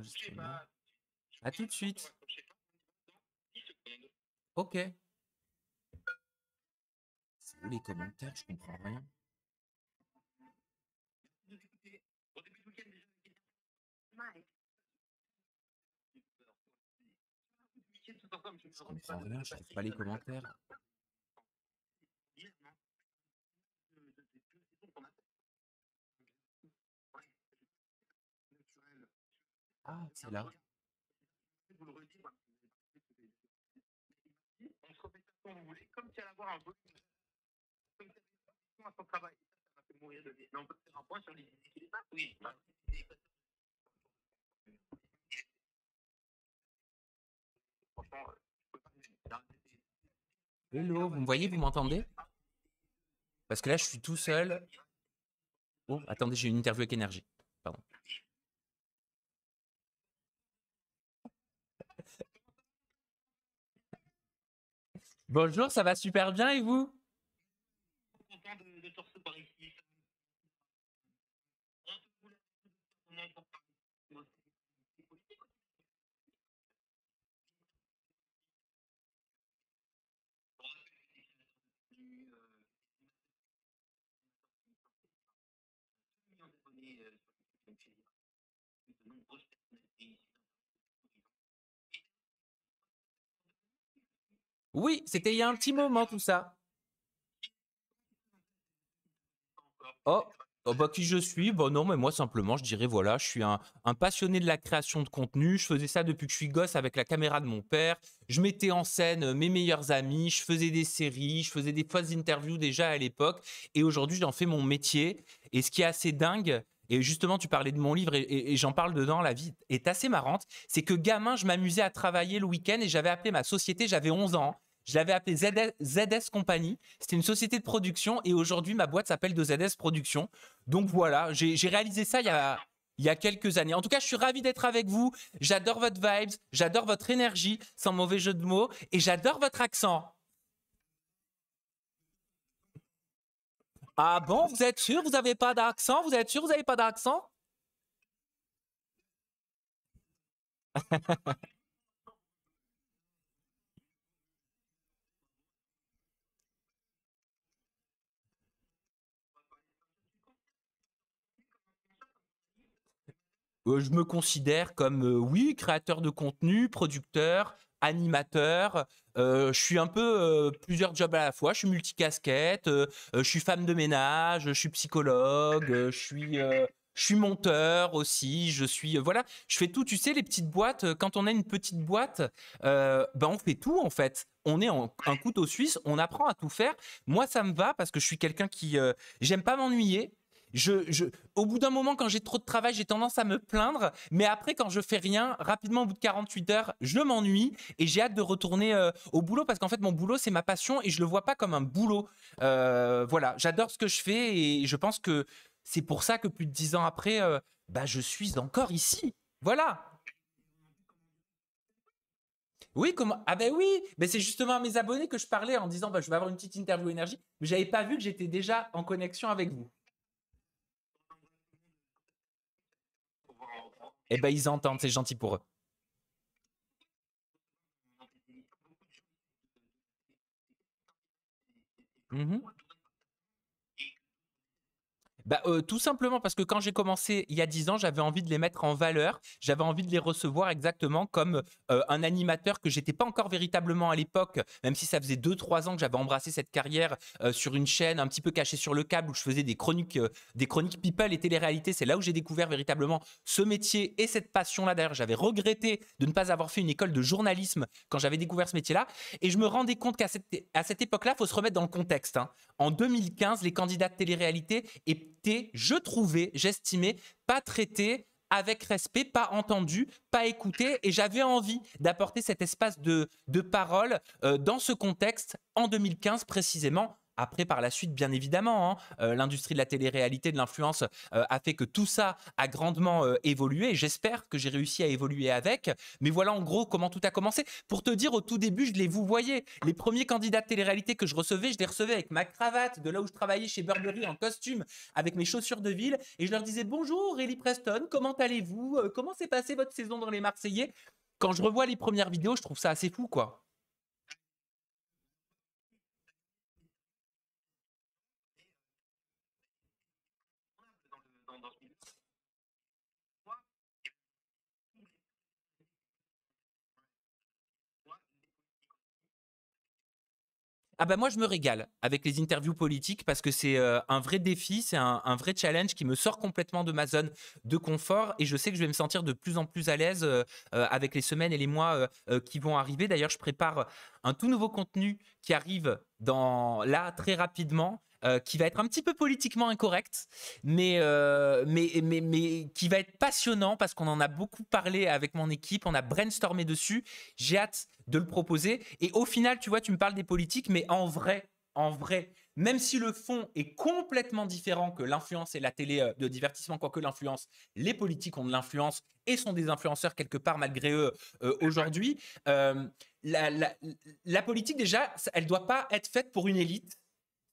enregistrement. À tout de suite. Ok. C'est où les commentaires? Je comprends rien. Je comprends rien, je trouve pas les commentaires. Ah, c'est là. Hello, vous me voyez, vous m'entendez? Parce que là, je suis tout seul. Oh, attendez, j'ai une interview avec Énergie. Pardon. Bonjour, ça va super bien et vous? Content de te recevoir ici. Oui, c'était il y a un petit moment tout ça. Oh, oh bah qui je suis? Bah non, mais moi simplement, je dirais voilà, je suis un passionné de la création de contenu. Je faisais ça depuis que je suis gosse avec la caméra de mon père. Je mettais en scène mes meilleurs amis, je faisais des séries, je faisais des fausses interviews déjà à l'époque. Et aujourd'hui, j'en fais mon métier. Et ce qui est assez dingue, et justement, tu parlais de mon livre et j'en parle dedans, la vie est assez marrante, c'est que gamin, je m'amusais à travailler le week-end et j'avais appelé ma société, j'avais 11 ans. Je l'avais appelé ZS Company. C'était une société de production et aujourd'hui, ma boîte s'appelle de ZS Production. Donc voilà, j'ai réalisé ça il y a quelques années. En tout cas, je suis ravi d'être avec vous. J'adore votre vibes, j'adore votre énergie, sans mauvais jeu de mots, et j'adore votre accent. Ah bon, vous êtes sûr, vous n'avez pas d'accent? Vous êtes sûr, vous n'avez pas d'accent? Je me considère comme, oui, créateur de contenu, producteur, animateur. Je suis un peu plusieurs jobs à la fois. Je suis multicasquette. Je suis femme de ménage. Je suis psychologue. Je suis monteur aussi. Je suis voilà. Je fais tout. Tu sais, les petites boîtes. Quand on a une petite boîte, ben on fait tout en fait. On est un couteau suisse. On apprend à tout faire. Moi, ça me va parce que je suis quelqu'un qui j'aime pas m'ennuyer. Au bout d'un moment, quand j'ai trop de travail, j'ai tendance à me plaindre. Mais après, quand je fais rien, rapidement, au bout de 48 heures, je m'ennuie et j'ai hâte de retourner au boulot parce qu'en fait, mon boulot, c'est ma passion et je le vois pas comme un boulot. Voilà, j'adore ce que je fais et je pense que c'est pour ça que plus de 10 ans après, bah, je suis encore ici. Voilà. Oui, comment? Ah ben oui, mais c'est justement à mes abonnés que je parlais en disant bah, je vais avoir une petite interview énergie, mais j'avais pas vu que j'étais déjà en connexion avec vous. Eh ben ils entendent, c'est gentil pour eux. Mhm. Bah, tout simplement parce que quand j'ai commencé il y a 10 ans, j'avais envie de les mettre en valeur. J'avais envie de les recevoir exactement comme un animateur que j'étais pas encore véritablement à l'époque, même si ça faisait 2-3 ans que j'avais embrassé cette carrière sur une chaîne un petit peu cachée sur le câble où je faisais des chroniques people et télé-réalité. C'est là où j'ai découvert véritablement ce métier et cette passion-là. D'ailleurs, j'avais regretté de ne pas avoir fait une école de journalisme quand j'avais découvert ce métier-là. Et je me rendais compte qu'à cette époque-là, il faut se remettre dans le contexte. Hein. En 2015, les candidats de télé-réalité étaient, je trouvais, j'estimais, pas traités avec respect, pas entendus, pas écoutés. Et j'avais envie d'apporter cet espace de parole dans ce contexte en 2015 précisément. Après, par la suite, bien évidemment, hein, l'industrie de la télé-réalité, de l'influence a fait que tout ça a grandement évolué. Et j'espère que j'ai réussi à évoluer avec. Mais voilà en gros comment tout a commencé. Pour te dire, au tout début, je les vous voyez. Les premiers candidats de télé-réalité que je les recevais avec ma cravate de là où je travaillais chez Burberry en costume, avec mes chaussures de ville. Et je leur disais bonjour, Ellie Preston, comment allez-vous? Comment s'est passée votre saison dans les Marseillais? Quand je revois les premières vidéos, je trouve ça assez fou, quoi. Ah bah moi je me régale avec les interviews politiques parce que c'est un vrai défi, c'est un vrai challenge qui me sort complètement de ma zone de confort et je sais que je vais me sentir de plus en plus à l'aise avec les semaines et les mois qui vont arriver. D'ailleurs je prépare un tout nouveau contenu qui arrive là très rapidement. Qui va être un petit peu politiquement incorrect, mais qui va être passionnant parce qu'on en a beaucoup parlé avec mon équipe, on a brainstormé dessus. J'ai hâte de le proposer. Et au final, tu vois, tu me parles des politiques, mais en vrai, même si le fond est complètement différent que l'influence et la télé de divertissement, quoique l'influence, les politiques ont de l'influence et sont des influenceurs quelque part malgré eux aujourd'hui. La, la, la politique, déjà, elle ne doit pas être faite pour une élite.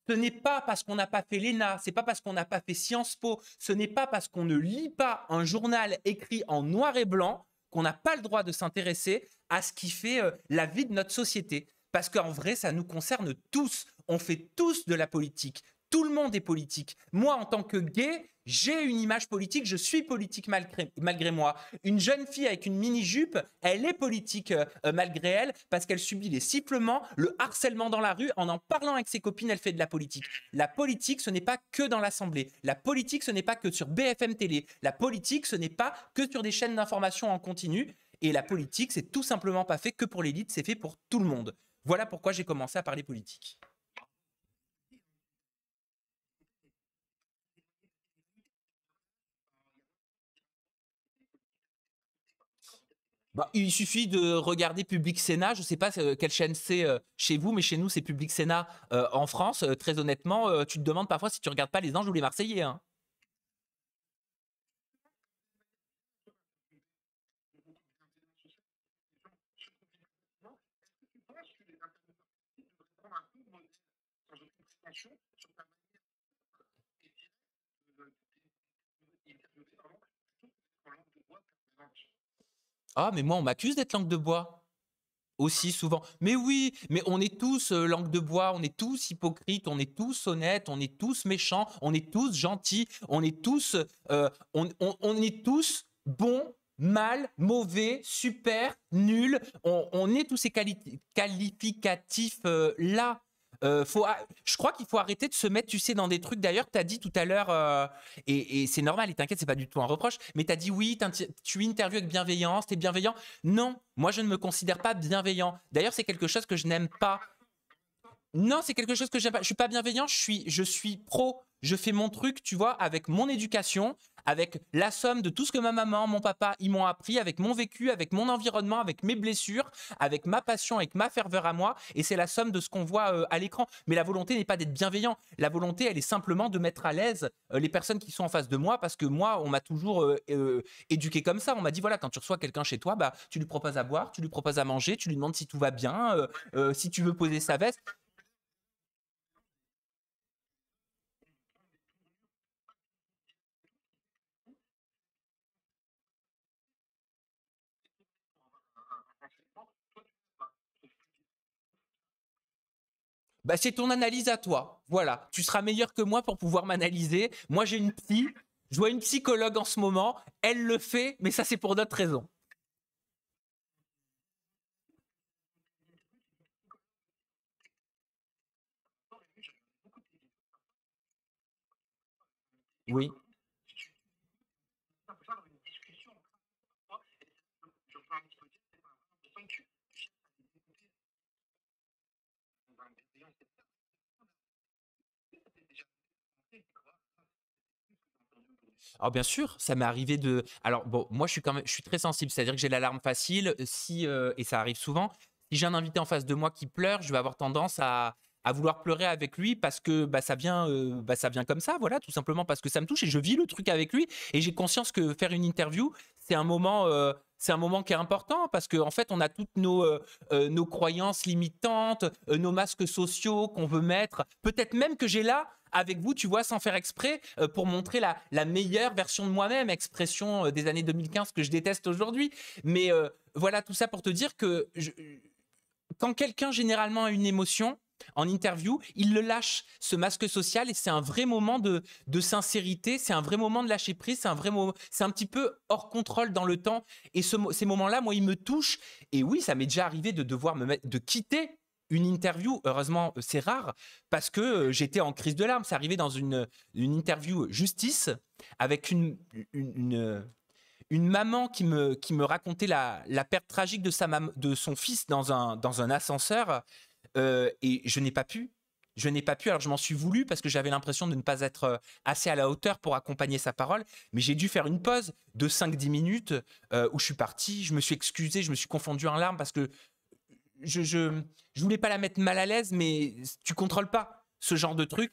Ce n'est pas parce qu'on n'a pas fait l'ENA, c'est pas parce qu'on n'a pas fait Sciences Po, ce n'est pas parce qu'on ne lit pas un journal écrit en noir et blanc qu'on n'a pas le droit de s'intéresser à ce qui fait la vie de notre société. Parce qu'en vrai, ça nous concerne tous. On fait tous de la politique. Tout le monde est politique. Moi, en tant que gay, j'ai une image politique, je suis politique malgré moi. Une jeune fille avec une mini-jupe, elle est politique malgré elle parce qu'elle subit les sifflements, le harcèlement dans la rue. En parlant avec ses copines, elle fait de la politique. La politique, ce n'est pas que dans l'Assemblée. La politique, ce n'est pas que sur BFM Télé. La politique, ce n'est pas que sur des chaînes d'information en continu. Et la politique, c'est tout simplement pas fait que pour l'élite, c'est fait pour tout le monde. Voilà pourquoi j'ai commencé à parler politique. Bah, il suffit de regarder Public Sénat. Je ne sais pas quelle chaîne c'est chez vous, mais chez nous, c'est Public Sénat en France. Très honnêtement, tu te demandes parfois si tu regardes pas les Anges ou les Marseillais, hein. Ah, mais moi, on m'accuse d'être langue de bois. Aussi souvent. Mais oui, mais on est tous langue de bois, on est tous hypocrites, on est tous honnêtes, on est tous méchants, on est tous gentils, on est tous bons, mal, mauvais, super, nuls. On est tous ces qualificatifs là. Je crois qu'il faut arrêter de se mettre, tu sais, dans des trucs. D'ailleurs, tu as dit tout à l'heure, et c'est normal, et t'inquiète, c'est pas du tout un reproche, mais tu as dit oui, tu interviews avec bienveillance, tu es bienveillant. Non, moi je ne me considère pas bienveillant. D'ailleurs, c'est quelque chose que je n'aime pas. Non, c'est quelque chose que j'aime pas. Je suis pas bienveillant, je suis pro. Je fais mon truc, tu vois, avec mon éducation, avec la somme de tout ce que ma maman, mon papa, ils m'ont appris, avec mon vécu, avec mon environnement, avec mes blessures, avec ma passion, avec ma ferveur à moi. Et c'est la somme de ce qu'on voit à l'écran. Mais la volonté n'est pas d'être bienveillant. La volonté, elle est simplement de mettre à l'aise les personnes qui sont en face de moi, parce que moi, on m'a toujours éduqué comme ça. On m'a dit, voilà, quand tu reçois quelqu'un chez toi, bah, tu lui proposes à boire, tu lui proposes à manger, tu lui demandes si tout va bien, si tu veux poser sa veste. Bah, c'est ton analyse à toi. Voilà. Tu seras meilleur que moi pour pouvoir m'analyser. Moi, j'ai une psy. Je vois une psychologue en ce moment. Elle le fait, mais ça, c'est pour d'autres raisons. Oui. Alors bien sûr, ça m'est arrivé de. Alors bon, moi je suis quand même, je suis très sensible, c'est-à-dire que j'ai l'alarme facile. Si et ça arrive souvent. Si j'ai un invité en face de moi qui pleure, je vais avoir tendance à vouloir pleurer avec lui parce que ça vient comme ça, voilà, tout simplement parce que ça me touche et je vis le truc avec lui et j'ai conscience que faire une interview, c'est un moment qui est important parce qu'en fait, on a toutes nos croyances limitantes, nos masques sociaux qu'on veut mettre. Peut-être même que j'ai là, avec vous, tu vois, sans faire exprès, pour montrer la meilleure version de moi-même, expression des années 2015 que je déteste aujourd'hui. Mais voilà, tout ça pour te dire que quand quelqu'un généralement a une émotion en interview, il le lâche, ce masque social, et c'est un vrai moment de sincérité, c'est un vrai moment de lâcher prise, c'est un petit peu hors contrôle dans le temps. Et ces moments-là, moi, ils me touchent. Et oui, ça m'est déjà arrivé de devoir de quitter une interview. Heureusement, c'est rare, parce que j'étais en crise de larmes. C'est arrivé dans une interview justice avec une maman qui me racontait la perte tragique de son fils dans un ascenseur. Et je n'ai pas pu. Je n'ai pas pu, alors je m'en suis voulu parce que j'avais l'impression de ne pas être assez à la hauteur pour accompagner sa parole, mais j'ai dû faire une pause de 5-10 minutes où je suis parti, je me suis excusé, je me suis confondu en larmes parce que je voulais pas la mettre mal à l'aise, mais tu contrôles pas ce genre de truc.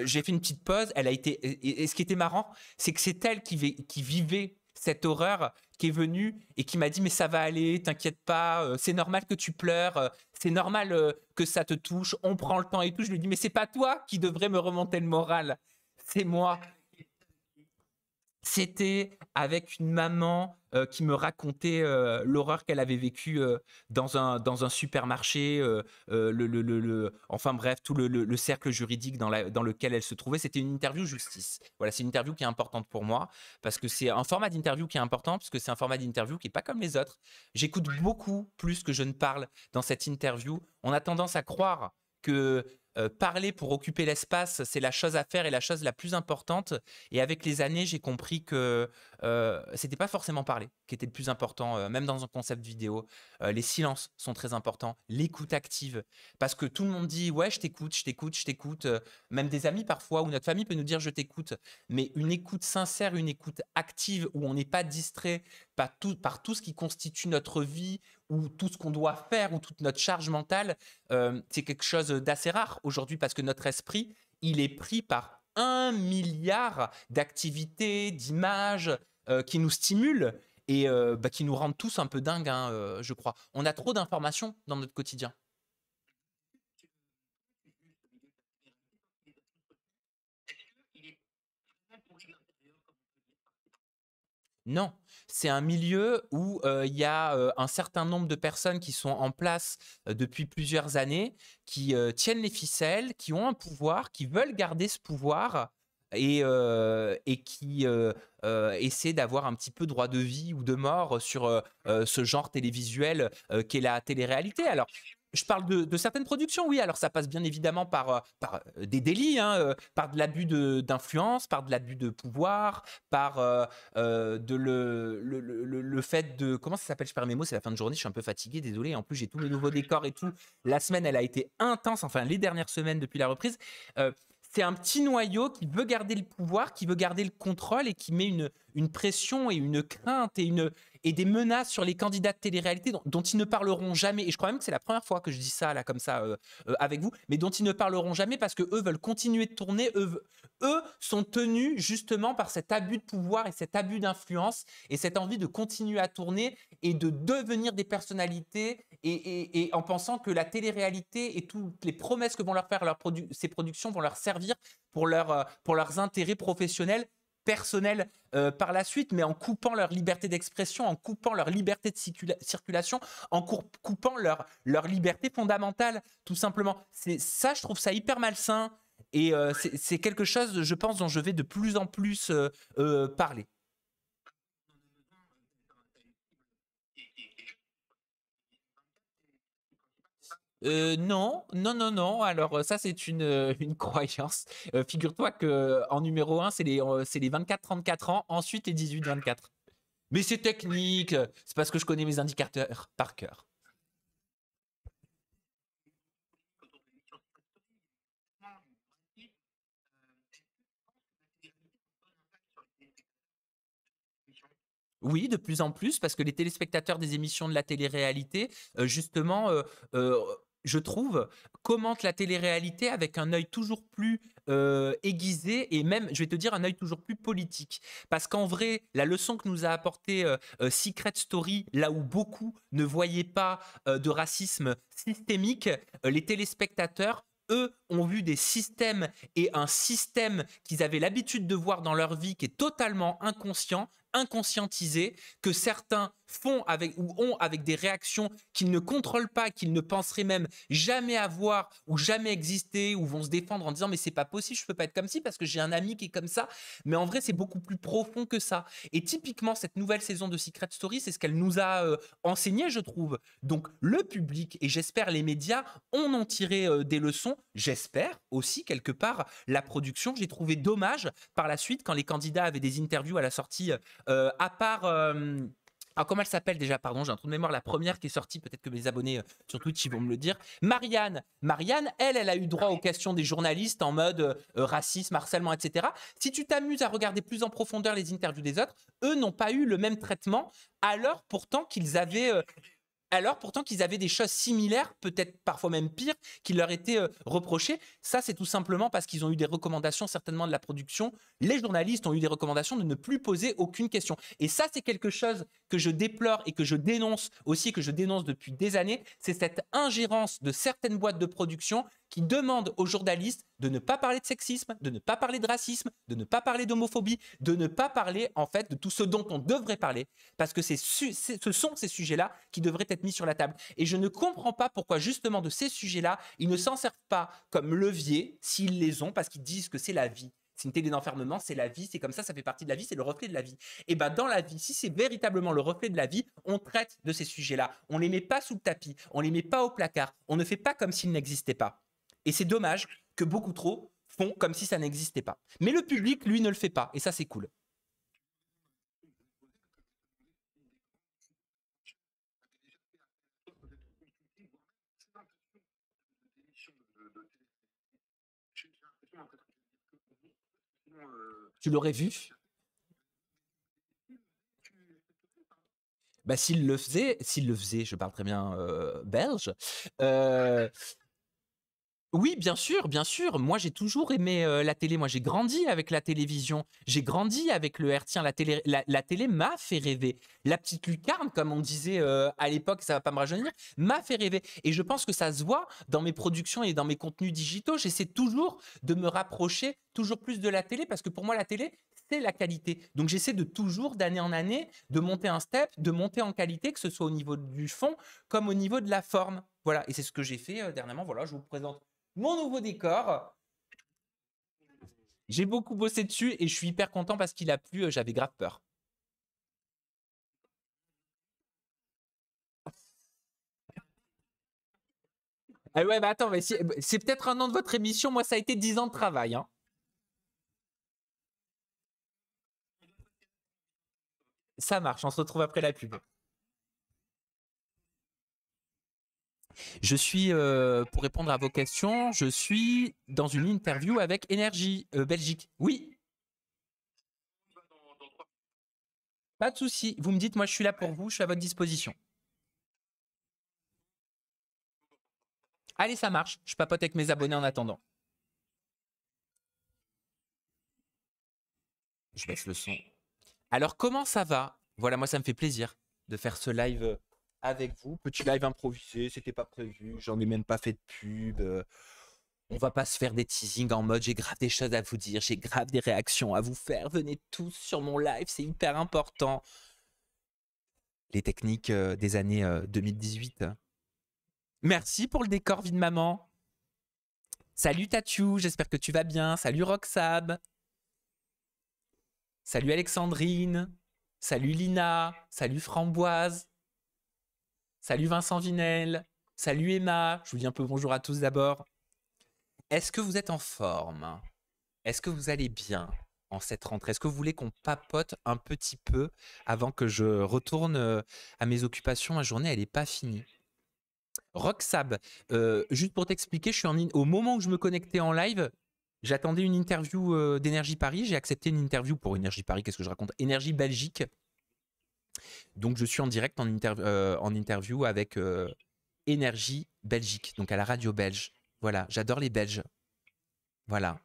J'ai fait une petite pause, elle a été, et ce qui était marrant, c'est que c'est elle qui vivait cette horreur, qui est venue et qui m'a dit mais ça va aller, t'inquiète pas, c'est normal que tu pleures, c'est normal que ça te touche, on prend le temps et tout. Je lui dis mais c'est pas toi qui devrais me remonter le moral, c'est moi. C'était avec une maman qui me racontait l'horreur qu'elle avait vécue dans un supermarché, enfin bref, tout le cercle juridique dans lequel elle se trouvait. C'était une interview justice. Voilà, c'est une interview qui est importante pour moi parce que c'est un format d'interview qui est important parce que c'est un format d'interview qui n'est pas comme les autres. J'écoute beaucoup plus que je ne parle dans cette interview. On a tendance à croire que parler pour occuper l'espace, c'est la chose à faire et la chose la plus importante. Et avec les années, j'ai compris que c'était pas forcément parler qui était le plus important, même dans un concept vidéo. Les silences sont très importants, l'écoute active. Parce que tout le monde dit, ouais, je t'écoute, je t'écoute, je t'écoute. Même des amis parfois, ou notre famille peut nous dire, je t'écoute. Mais une écoute sincère, une écoute active, où on n'est pas distrait par tout ce qui constitue notre vie, ou tout ce qu'on doit faire, ou toute notre charge mentale, c'est quelque chose d'assez rare aujourd'hui parce que notre esprit, il est pris par 1 milliard d'activités, d'images qui nous stimulent et qui nous rendent tous un peu dingues, hein, je crois. On a trop d'informations dans notre quotidien. Non, c'est un milieu où il y a un certain nombre de personnes qui sont en place depuis plusieurs années, qui tiennent les ficelles, qui ont un pouvoir, qui veulent garder ce pouvoir et qui essaient d'avoir un petit peu droit de vie ou de mort sur ce genre télévisuel qu'est la télé-réalité. Alors, je parle de certaines productions, oui. Alors, ça passe bien évidemment par des délits, hein, par de l'abus d'influence, par de l'abus de pouvoir, par le fait de. Comment ça s'appelle? Je perds mes mots, c'est la fin de journée, je suis un peu fatigué, désolé. En plus, j'ai tous les nouveaux décors et tout. La semaine, elle a été intense, enfin, les dernières semaines depuis la reprise. Euh, c'est un petit noyau qui veut garder le pouvoir, qui veut garder le contrôle et qui met une pression et une crainte et des menaces sur les candidats de télé-réalité dont ils ne parleront jamais. Et je crois même que c'est la première fois que je dis ça là comme ça avec vous, mais dont ils ne parleront jamais parce que eux veulent continuer de tourner. Eux sont tenus justement par cet abus de pouvoir et cet abus d'influence et cette envie de continuer à tourner et de devenir des personnalités et en pensant que la télé-réalité et toutes les promesses que vont leur faire ces productions vont leur servir pour leurs intérêts professionnels personnels par la suite, mais en coupant leur liberté d'expression, en coupant leur liberté de circulation, en coupant leur liberté fondamentale, tout simplement. C'est ça, je trouve ça hyper malsain. Et c'est quelque chose, je pense, dont je vais de plus en plus parler. Non, non, non, non. Alors ça, c'est une croyance. Figure-toi que en numéro un, c'est les 24-34 ans. Ensuite, les 18-24. Mais c'est technique. C'est parce que je connais mes indicateurs par cœur. Oui, de plus en plus, parce que les téléspectateurs des émissions de la télé-réalité, justement, je trouve, commente la télé-réalité avec un œil toujours plus aiguisé et même, je vais te dire, un œil toujours plus politique. Parce qu'en vrai, la leçon que nous a apporté Secret Story, là où beaucoup ne voyaient pas de racisme systémique, les téléspectateurs, eux, ont vu des systèmes et un système qu'ils avaient l'habitude de voir dans leur vie qui est totalement inconscient, inconscientisé, que certains font avec ou ont avec des réactions qu'ils ne contrôlent pas, qu'ils ne penseraient même jamais avoir ou jamais exister, ou vont se défendre en disant mais c'est pas possible, je peux pas être comme ci parce que j'ai un ami qui est comme ça. Mais en vrai, c'est beaucoup plus profond que ça. Et typiquement, cette nouvelle saison de Secret Story, c'est ce qu'elle nous a enseigné, je trouve. Donc le public et j'espère les médias en ont tiré des leçons. J'espère aussi quelque part la production. J'ai trouvé dommage par la suite quand les candidats avaient des interviews à la sortie, à part alors, comment elle s'appelle déjà? Pardon, j'ai un trou de mémoire. La première qui est sortie, peut-être que mes abonnés sur Twitch ils vont me le dire. Marianne. Marianne, elle a eu droit aux questions des journalistes en mode racisme, harcèlement, etc. Si tu t'amuses à regarder plus en profondeur les interviews des autres, eux n'ont pas eu le même traitement, alors pourtant qu'ils avaient des choses similaires, peut-être parfois même pires, qui leur étaient reprochées. Ça, c'est tout simplement parce qu'ils ont eu des recommandations certainement de la production. Les journalistes ont eu des recommandations de ne plus poser aucune question. Et ça, c'est quelque chose que je déplore et que je dénonce aussi, que je dénonce depuis des années. C'est cette ingérence de certaines boîtes de production qui demandent aux journalistes de ne pas parler de sexisme, de ne pas parler de racisme, de ne pas parler d'homophobie, de ne pas parler en fait de tout ce dont on devrait parler, parce que ce sont ces sujets-là qui devraient être mis sur la table. Et je ne comprends pas pourquoi justement de ces sujets-là, ils ne s'en servent pas comme levier, s'ils les ont, parce qu'ils disent que c'est la vie. C'est une télé d'enfermement, c'est la vie, c'est comme ça fait partie de la vie, c'est le reflet de la vie. Et ben dans la vie, si c'est véritablement le reflet de la vie, on traite de ces sujets-là. On les met pas sous le tapis, on les met pas au placard, on ne fait pas comme s'ils n'existaient pas. Et c'est dommage que beaucoup trop font comme si ça n'existait pas. Mais le public, lui, ne le fait pas. Et ça, c'est cool. Tu l'aurais vu? Bah, s'il le faisait, je parle très bien belge. euh, Oui, bien sûr, bien sûr. Moi, j'ai toujours aimé la télé. Moi, j'ai grandi avec la télévision. J'ai grandi avec le hertzien. La télé m'a fait rêver. La petite lucarne, comme on disait à l'époque, ça va pas me rajeunir, m'a fait rêver. Et je pense que ça se voit dans mes productions et dans mes contenus digitaux. J'essaie toujours de me rapprocher toujours plus de la télé parce que pour moi, la télé, c'est la qualité. Donc, j'essaie de toujours, d'année en année, de monter un step, de monter en qualité, que ce soit au niveau du fond comme au niveau de la forme. Voilà. Et c'est ce que j'ai fait dernièrement. Voilà, je vous présente mon nouveau décor. J'ai beaucoup bossé dessus et je suis hyper content parce qu'il a plu. J'avais grave peur. Ah ouais, bah attends, mais c'est peut-être un an de votre émission. Moi, ça a été 10 ans de travail. Hein. Ça marche, on se retrouve après la pub. Je suis, pour répondre à vos questions, je suis dans une interview avec Énergie Belgique. Oui, pas de souci. Vous me dites, moi, je suis là pour vous, je suis à votre disposition. Allez, ça marche. Je papote avec mes abonnés en attendant. Je baisse le son. Alors, comment ça va? Voilà, moi, ça me fait plaisir de faire ce live avec vous. Petit live improvisé, c'était pas prévu. J'en ai même pas fait de pub. On va pas se faire des teasings en mode j'ai grave des choses à vous dire, j'ai grave des réactions à vous faire. Venez tous sur mon live, c'est hyper important. Les techniques des années 2018. Merci pour le décor, vie de maman. Salut Tatiou, j'espère que tu vas bien. Salut Roxab. Salut Alexandrine. Salut Lina. Salut Framboise. Salut Vincent Vinel. Salut Emma. Je vous dis un peu bonjour à tous d'abord. Est-ce que vous êtes en forme? Est-ce que vous allez bien en cette rentrée? Est-ce que vous voulez qu'on papote un petit peu avant que je retourne à mes occupations? Ma journée, elle n'est pas finie. Roxab, juste pour t'expliquer, au moment où je me connectais en live, j'attendais une interview d'Énergie Paris. J'ai accepté une interview pour Énergie Paris. Qu'est-ce que je raconte? Énergie Belgique. Donc, je suis en direct en interview avec Énergie Belgique, donc à la radio belge. Voilà, j'adore les Belges. Voilà.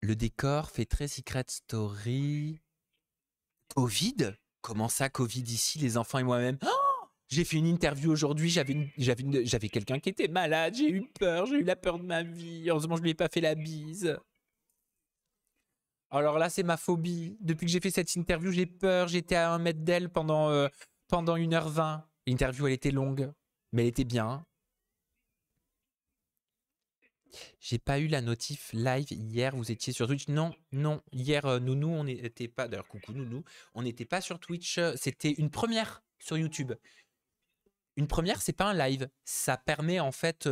Le décor fait très Secret Story. Covid? Comment ça, Covid ici, les enfants et moi-même? Oh, j'ai fait une interview aujourd'hui, j'avais quelqu'un qui était malade, j'ai eu peur, j'ai eu la peur de ma vie. Heureusement, je lui ai pas fait la bise. Alors là, c'est ma phobie. Depuis que j'ai fait cette interview, j'ai peur. J'étais à 1 mètre d'elle pendant 1h20. L'interview, elle était longue, mais elle était bien. J'ai pas eu la notif live hier, vous étiez sur Twitch. Non, non, hier, Nounou, on n'était pas... D'ailleurs, coucou Nounou, on n'était pas sur Twitch. C'était une première sur YouTube. Une première, c'est pas un live. Ça permet en fait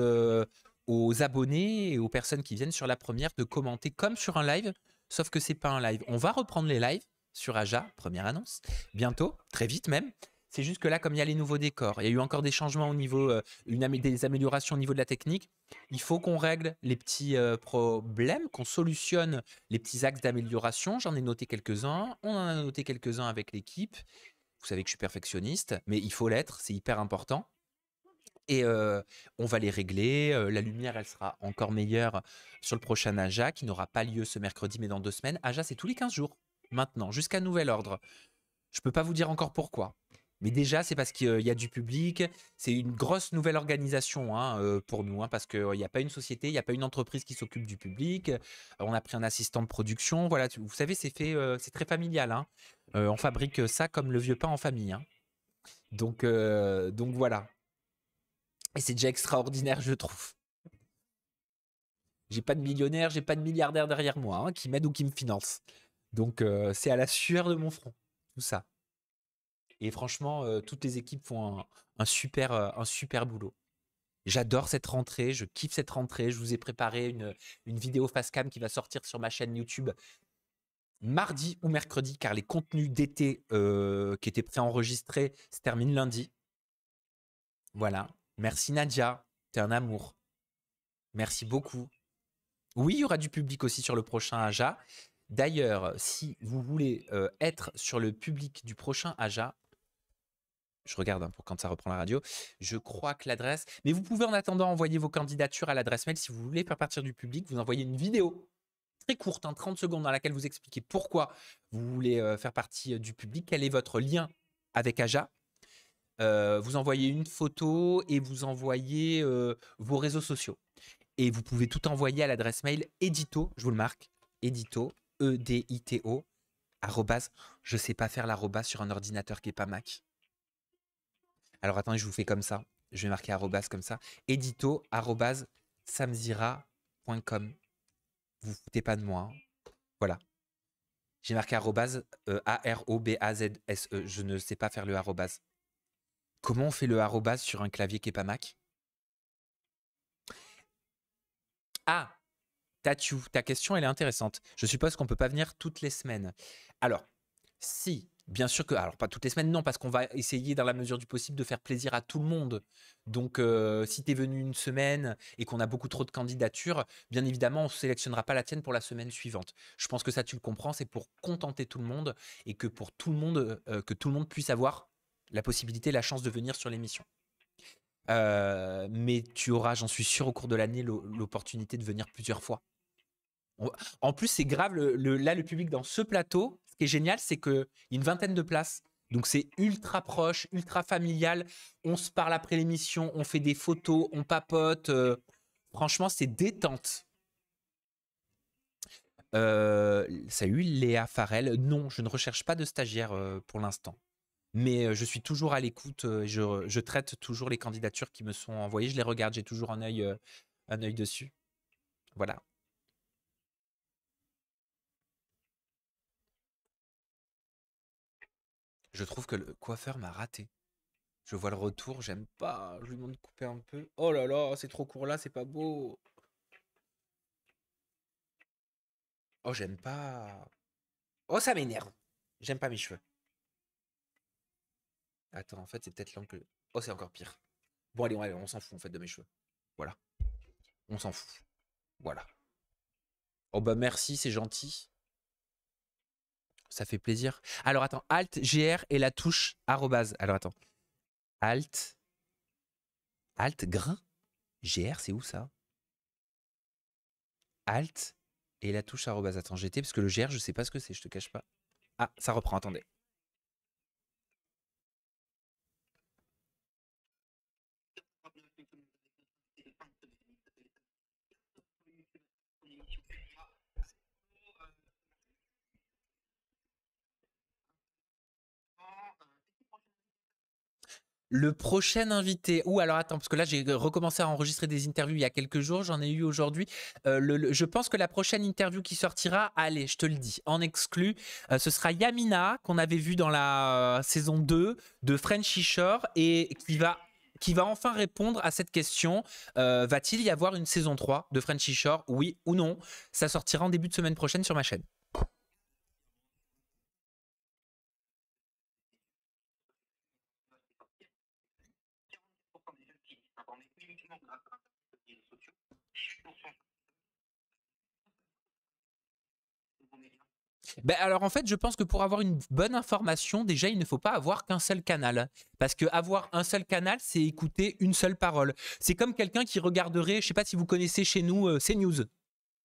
aux abonnés et aux personnes qui viennent sur la première de commenter comme sur un live, sauf que c'est pas un live. On va reprendre les lives sur Aja, première annonce, bientôt, très vite même. C'est juste que là, comme il y a les nouveaux décors, il y a eu encore des changements au niveau, des améliorations au niveau de la technique. Il faut qu'on règle les petits problèmes, qu'on solutionne les petits axes d'amélioration. J'en ai noté quelques-uns. On en a noté quelques-uns avec l'équipe. Vous savez que je suis perfectionniste, mais il faut l'être, c'est hyper important. Et on va les régler. La lumière, elle sera encore meilleure sur le prochain Aja, qui n'aura pas lieu ce mercredi, mais dans 2 semaines. Aja, c'est tous les 15 jours, maintenant, jusqu'à nouvel ordre. Je ne peux pas vous dire encore pourquoi. Mais déjà, c'est parce qu'il y a du public. C'est une grosse nouvelle organisation pour nous, parce qu'il n'y a pas une société, il n'y a pas une entreprise qui s'occupe du public. On a pris un assistant de production. Voilà, vous savez, c'est très familial. On fabrique ça comme le vieux pain en famille. Donc voilà. Et c'est déjà extraordinaire, je trouve. J'ai pas de millionnaire, j'ai pas de milliardaire derrière moi qui m'aide ou qui me finance. Donc c'est à la sueur de mon front, tout ça. Et franchement, toutes les équipes font un super boulot. J'adore cette rentrée, je kiffe cette rentrée. Je vous ai préparé une vidéo face cam qui va sortir sur ma chaîne YouTube mardi ou mercredi, car les contenus d'été qui étaient préenregistrés se terminent lundi. Voilà. Merci Nadia, t'es un amour. Merci beaucoup. Oui, il y aura du public aussi sur le prochain Aja. D'ailleurs, si vous voulez être sur le public du prochain Aja, je regarde pour quand ça reprend la radio, je crois que l'adresse... Mais vous pouvez en attendant envoyer vos candidatures à l'adresse mail. Si vous voulez faire partir du public, vous envoyez une vidéo très courte, 30 secondes, dans laquelle vous expliquez pourquoi vous voulez faire partie du public, quel est votre lien avec Aja. Vous envoyez une photo et vous envoyez vos réseaux sociaux. Et vous pouvez tout envoyer à l'adresse mail édito, je vous le marque, édito, E-D-I-T-O, arrobase, je sais pas faire l'arrobase sur un ordinateur qui n'est pas Mac. Alors attendez, je vous fais comme ça. Je vais marquer arrobase comme ça. Édito, arrobase, samzira.com. Vous foutez pas de moi. Voilà. J'ai marqué arrobase, A-R-O-B-A-Z-S-E. Je ne sais pas faire le arrobase. Comment on fait le arrobase sur un clavier qui n'est pas Mac? Ah, Tatiou, ta question, elle est intéressante. Je suppose qu'on ne peut pas venir toutes les semaines. Alors, si, bien sûr que... Alors, pas toutes les semaines, non, parce qu'on va essayer, dans la mesure du possible, de faire plaisir à tout le monde. Donc, si tu es venu une semaine et qu'on a beaucoup trop de candidatures, bien évidemment, on ne sélectionnera pas la tienne pour la semaine suivante. Je pense que ça, tu le comprends, c'est pour contenter tout le monde et que pour tout le monde, que tout le monde puisse avoir la possibilité, la chance de venir sur l'émission. Mais tu auras, j'en suis sûr, au cours de l'année, l'opportunité de venir plusieurs fois. En plus, c'est grave, là, le public dans ce plateau, ce qui est génial, c'est qu'il y a une vingtaine de places. Donc, c'est ultra proche, ultra familial. On se parle après l'émission, on fait des photos, on papote. Franchement, c'est détente. Salut, Léa Farel. Non, je ne recherche pas de stagiaire pour l'instant. Mais je suis toujours à l'écoute. Je traite toujours les candidatures qui me sont envoyées. Je les regarde, j'ai toujours un œil dessus. Voilà. Je trouve que le coiffeur m'a raté. Je vois le retour, j'aime pas. Je lui demande de couper un peu. Oh là là, c'est trop court là, c'est pas beau. Oh, j'aime pas. Oh, ça m'énerve. J'aime pas mes cheveux. Attends, en fait, c'est peut-être l'angle. Oh, c'est encore pire. Bon, allez, on s'en fout en fait de mes cheveux. Voilà. On s'en fout. Voilà. Oh bah merci, c'est gentil. Ça fait plaisir. Alors attends, Alt, GR et la touche arrobase. Alors attends. Alt. Alt, grain. GR, c'est où ça? Alt et la touche arrobase. Attends, GT, parce que le GR, je sais pas ce que c'est, je te cache pas. Ah, ça reprend, attendez. Le prochain invité. Ou alors attends, parce que là j'ai recommencé à enregistrer des interviews il y a quelques jours, j'en ai eu aujourd'hui. Je pense que la prochaine interview qui sortira, allez, je te le dis, en exclu, ce sera Yamina, qu'on avait vu dans la saison 2 de Frenchy Shore et qui va enfin répondre à cette question. Va-t-il y avoir une saison 3 de Frenchy Shore, oui ou non? Ça sortira en début de semaine prochaine sur ma chaîne. Ben alors en fait, je pense que pour avoir une bonne information, déjà, il ne faut pas avoir qu'un seul canal. Parce que avoir un seul canal, c'est écouter une seule parole. C'est comme quelqu'un qui regarderait, je sais pas si vous connaissez chez nous CNews,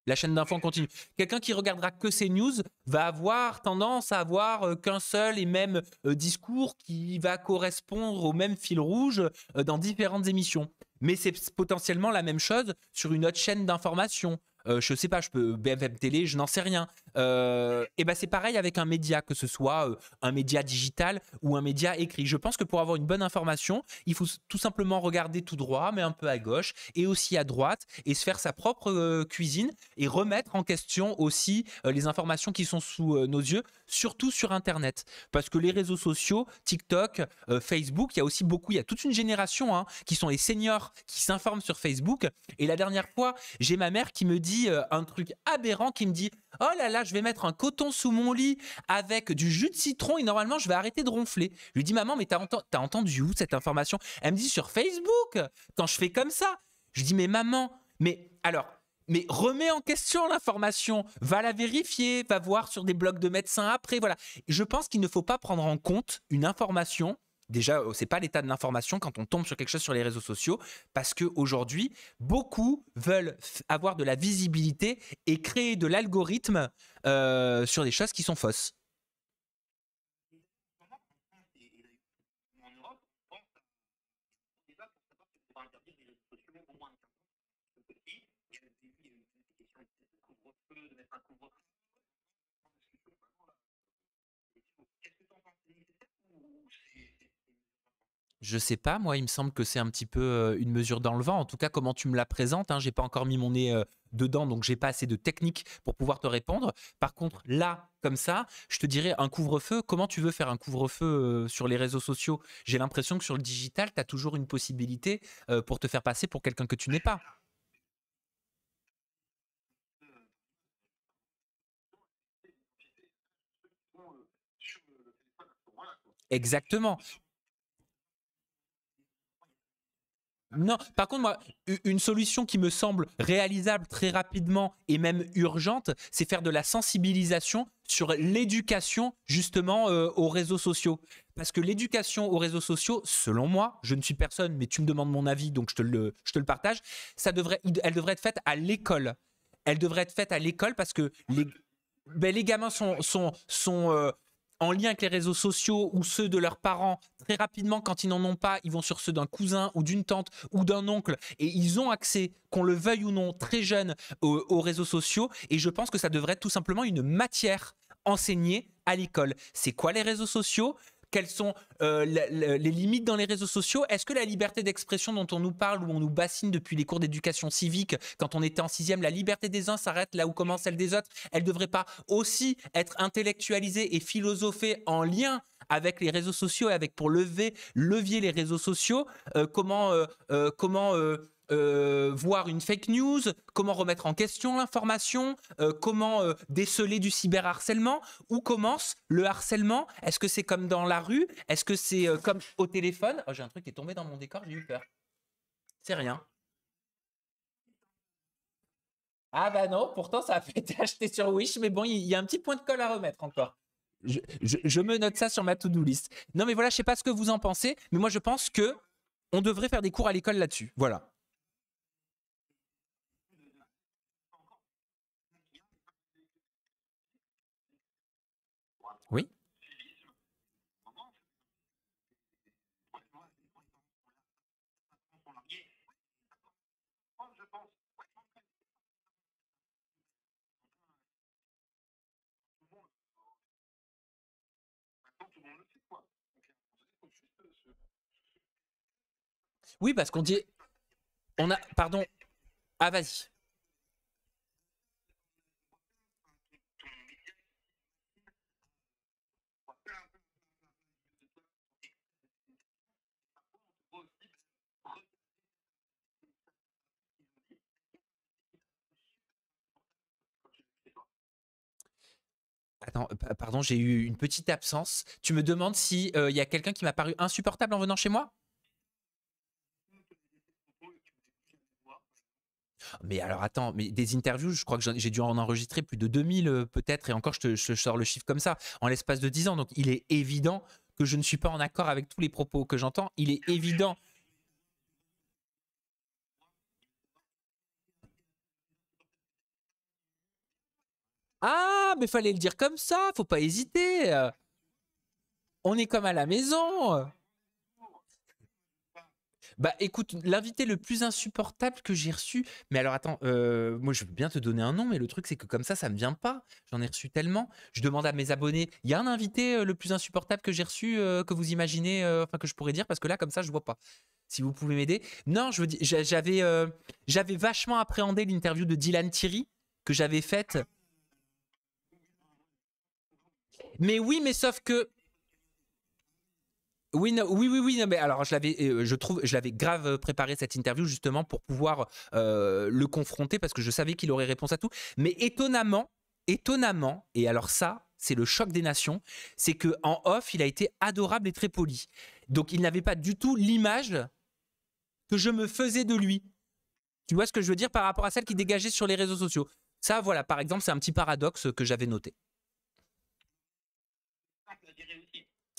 la chaîne d'infos en continu. Quelqu'un qui regardera que CNews va avoir tendance à avoir qu'un seul et même discours qui va correspondre au même fil rouge dans différentes émissions. Mais c'est potentiellement la même chose sur une autre chaîne d'information. Je sais pas, je peux BFM Télé, je n'en sais rien. Et ben c'est pareil avec un média, que ce soit un média digital ou un média écrit. Je pense que pour avoir une bonne information, il faut tout simplement regarder tout droit, mais un peu à gauche et aussi à droite, et se faire sa propre cuisine et remettre en question aussi les informations qui sont sous nos yeux, surtout sur Internet. Parce que les réseaux sociaux, TikTok, Facebook, il y a toute une génération qui sont les seniors qui s'informent sur Facebook. Et la dernière fois, j'ai ma mère qui me dit un truc aberrant, qui me dit « Oh là là, je vais mettre un coton sous mon lit avec du jus de citron et normalement je vais arrêter de ronfler. » Je lui dis « Maman, mais t'as entendu où cette information ?» Elle me dit « Sur Facebook, quand je fais comme ça. » Je dis « Mais maman, mais alors… » Mais remets en question l'information, va la vérifier, va voir sur des blogs de médecins après, voilà. Je pense qu'il ne faut pas prendre en compte une information. Déjà, c'est pas l'état de l'information quand on tombe sur quelque chose sur les réseaux sociaux, parce qu'aujourd'hui, beaucoup veulent avoir de la visibilité et créer de l'algorithme sur des choses qui sont fausses. Je sais pas, moi, il me semble que c'est un petit peu une mesure dans le vent. En tout cas, comment tu me la présentes, hein, j'ai pas encore mis mon nez dedans, donc j'ai pas assez de technique pour pouvoir te répondre. Par contre, là, comme ça, je te dirais un couvre-feu. Comment tu veux faire un couvre-feu sur les réseaux sociaux? J'ai l'impression que sur le digital, tu as toujours une possibilité pour te faire passer pour quelqu'un que tu n'es pas. Exactement. Non, par contre, moi, une solution qui me semble réalisable très rapidement et même urgente, c'est faire de la sensibilisation sur l'éducation justement aux réseaux sociaux. Parce que l'éducation aux réseaux sociaux, selon moi, je ne suis personne, mais tu me demandes mon avis, donc je te le partage, elle devrait être faite à l'école. Elle devrait être faite à l'école parce que les gamins sont en lien avec les réseaux sociaux ou ceux de leurs parents. Très rapidement, quand ils n'en ont pas, ils vont sur ceux d'un cousin ou d'une tante ou d'un oncle, et ils ont accès, qu'on le veuille ou non, très jeune aux réseaux sociaux. Et je pense que ça devrait être tout simplement une matière enseignée à l'école. C'est quoi les réseaux sociaux? Quelles sont les limites dans les réseaux sociaux? Est-ce que la liberté d'expression dont on nous parle, où on nous bassine depuis les cours d'éducation civique, quand on était en sixième, la liberté des uns s'arrête là où commence celle des autres, elle ne devrait pas aussi être intellectualisée et philosophée en lien avec les réseaux sociaux et avec pour levier les réseaux sociaux? Comment voir une fake news, comment remettre en question l'information, comment déceler du cyberharcèlement, où commence le harcèlement? Est-ce que c'est comme dans la rue? Est-ce que c'est comme au téléphone? Oh, j'ai un truc qui est tombé dans mon décor, j'ai eu peur. C'est rien. Ah bah non, pourtant ça a été acheté sur Wish, mais bon, il y a un petit point de colle à remettre encore. Je me note ça sur ma to-do list. Non, mais voilà, je sais pas ce que vous en pensez, mais moi, je pense que on devrait faire des cours à l'école là-dessus. Voilà. Oui. Oui, parce qu'on dit, on a, pardon. Ah, vas-y. Attends, pardon, j'ai eu une petite absence. Tu me demandes si y a quelqu'un qui m'a paru insupportable en venant chez moi? Mais alors attends, mais des interviews, je crois que j'ai dû en enregistrer plus de 2000 peut-être, et encore je sors le chiffre comme ça, en l'espace de 10 ans. Donc il est évident que je ne suis pas en accord avec tous les propos que j'entends. Il est évident. Ah, mais fallait le dire comme ça, faut pas hésiter. On est comme à la maison. Bah écoute, l'invité le plus insupportable que j'ai reçu. Mais alors attends, moi je veux bien te donner un nom, mais le truc c'est que comme ça me vient pas. J'en ai reçu tellement. Je demande à mes abonnés, il y a un invité le plus insupportable que j'ai reçu, que vous imaginez, enfin que je pourrais dire, parce que là comme ça je vois pas. Si vous pouvez m'aider. Non, je veux dire, j'avais vachement appréhendé l'interview de Dylan Thierry que j'avais faite. Mais oui, mais sauf que oui, oui, non, mais alors je l'avais grave préparé cette interview justement pour pouvoir le confronter parce que je savais qu'il aurait réponse à tout. Mais étonnamment, et alors ça, c'est le choc des nations, c'est que en off, il a été adorable et très poli. Donc il n'avait pas du tout l'image que je me faisais de lui. Tu vois ce que je veux dire par rapport à celle qui dégageait sur les réseaux sociaux. Ça, voilà, par exemple, c'est un petit paradoxe que j'avais noté.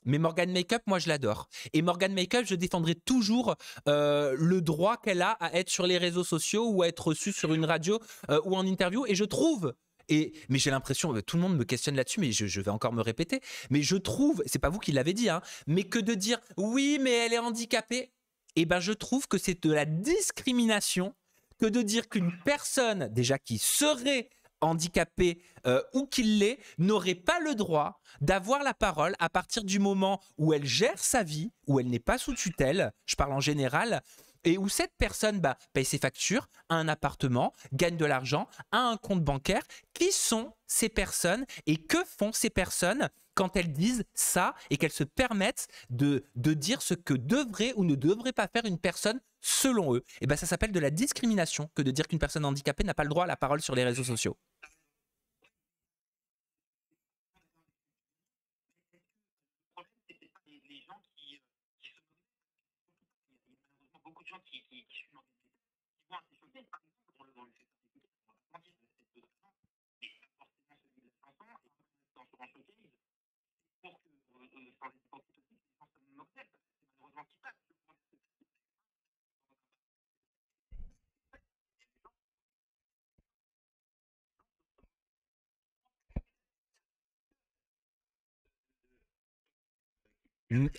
Mais Morgan Makeup, moi je l'adore. Et Morgan Makeup, je défendrai toujours le droit qu'elle a à être sur les réseaux sociaux ou à être reçue sur une radio ou en interview. Et je trouve, mais j'ai l'impression, tout le monde me questionne là-dessus, mais je vais encore me répéter. Mais je trouve, c'est pas vous qui l'avez dit, hein, mais que de dire oui, mais elle est handicapée, et ben je trouve que c'est de la discrimination que de dire qu'une personne déjà qui serait handicapée ou qu'il l'est, n'aurait pas le droit d'avoir la parole à partir du moment où elle gère sa vie, où elle n'est pas sous tutelle, je parle en général, et où cette personne paye ses factures, a un appartement, gagne de l'argent, a un compte bancaire. Qui sont ces personnes et que font ces personnes quand elles disent ça et qu'elles se permettent de dire ce que devrait ou ne devrait pas faire une personne selon eux? Et ben ça s'appelle de la discrimination que de dire qu'une personne handicapée n'a pas le droit à la parole sur les réseaux sociaux.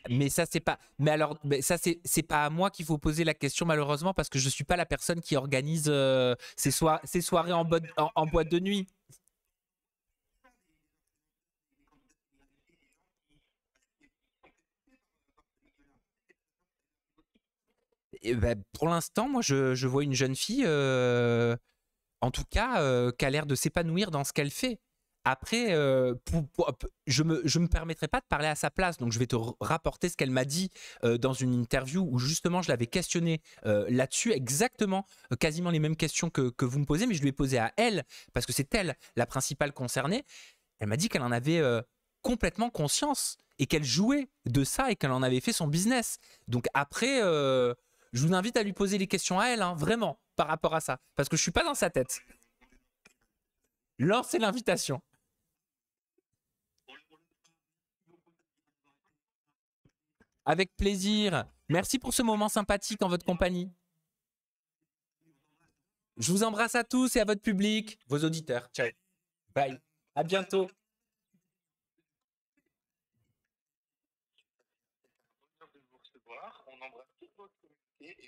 Mais ça c'est pas. Mais alors, mais ça c'est pas à moi qu'il faut poser la question malheureusement parce que je suis pas la personne qui organise ces soirées en boîte de nuit. Et ben, pour l'instant, moi je vois une jeune fille, en tout cas, qui a l'air de s'épanouir dans ce qu'elle fait. Après, je me permettrai pas de parler à sa place, donc je vais te rapporter ce qu'elle m'a dit dans une interview où justement je l'avais questionné là-dessus, exactement, quasiment les mêmes questions que vous me posez, mais je lui ai posé à elle, parce que c'est elle la principale concernée. Elle m'a dit qu'elle en avait complètement conscience et qu'elle jouait de ça et qu'elle en avait fait son business. Donc après, je vous invite à lui poser les questions à elle, hein, vraiment, par rapport à ça, parce que je suis pas dans sa tête. Lancez l'invitation. Avec plaisir. Merci pour ce moment sympathique en votre compagnie. Je vous embrasse à tous et à votre public, vos auditeurs. Ciao. Bye. À bientôt.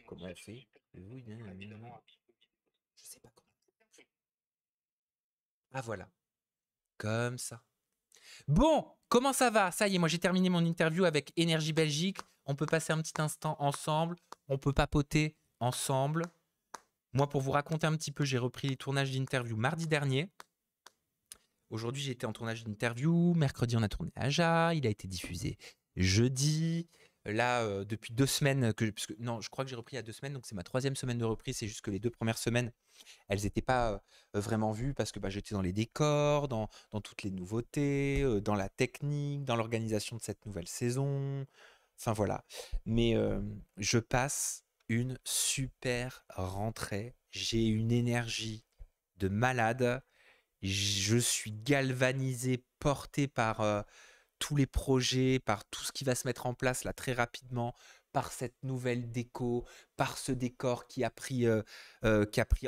Comment on fait? Oui, je sais pas comment. Ah voilà. Comme ça. Bon, comment ça va? Ça y est, moi j'ai terminé mon interview avec Énergie Belgique. On peut passer un petit instant ensemble. On peut papoter ensemble. Moi, pour vous raconter un petit peu, j'ai repris les tournages d'interview mardi dernier. Aujourd'hui, j'étais en tournage d'interview. Mercredi, on a tourné Aja. Il a été diffusé jeudi. Là, depuis 2 semaines, non, je crois que j'ai repris il y a 2 semaines, donc c'est ma 3e semaine de reprise. C'est juste que les 2 premières semaines, elles n'étaient pas vraiment vues parce que j'étais dans les décors, dans toutes les nouveautés, dans la technique, dans l'organisation de cette nouvelle saison. Enfin voilà. Mais je passe une super rentrée. J'ai une énergie de malade. Je suis galvanisé, porté par tous les projets, par tout ce qui va se mettre en place là très rapidement, par cette nouvelle déco, par ce décor qui a pris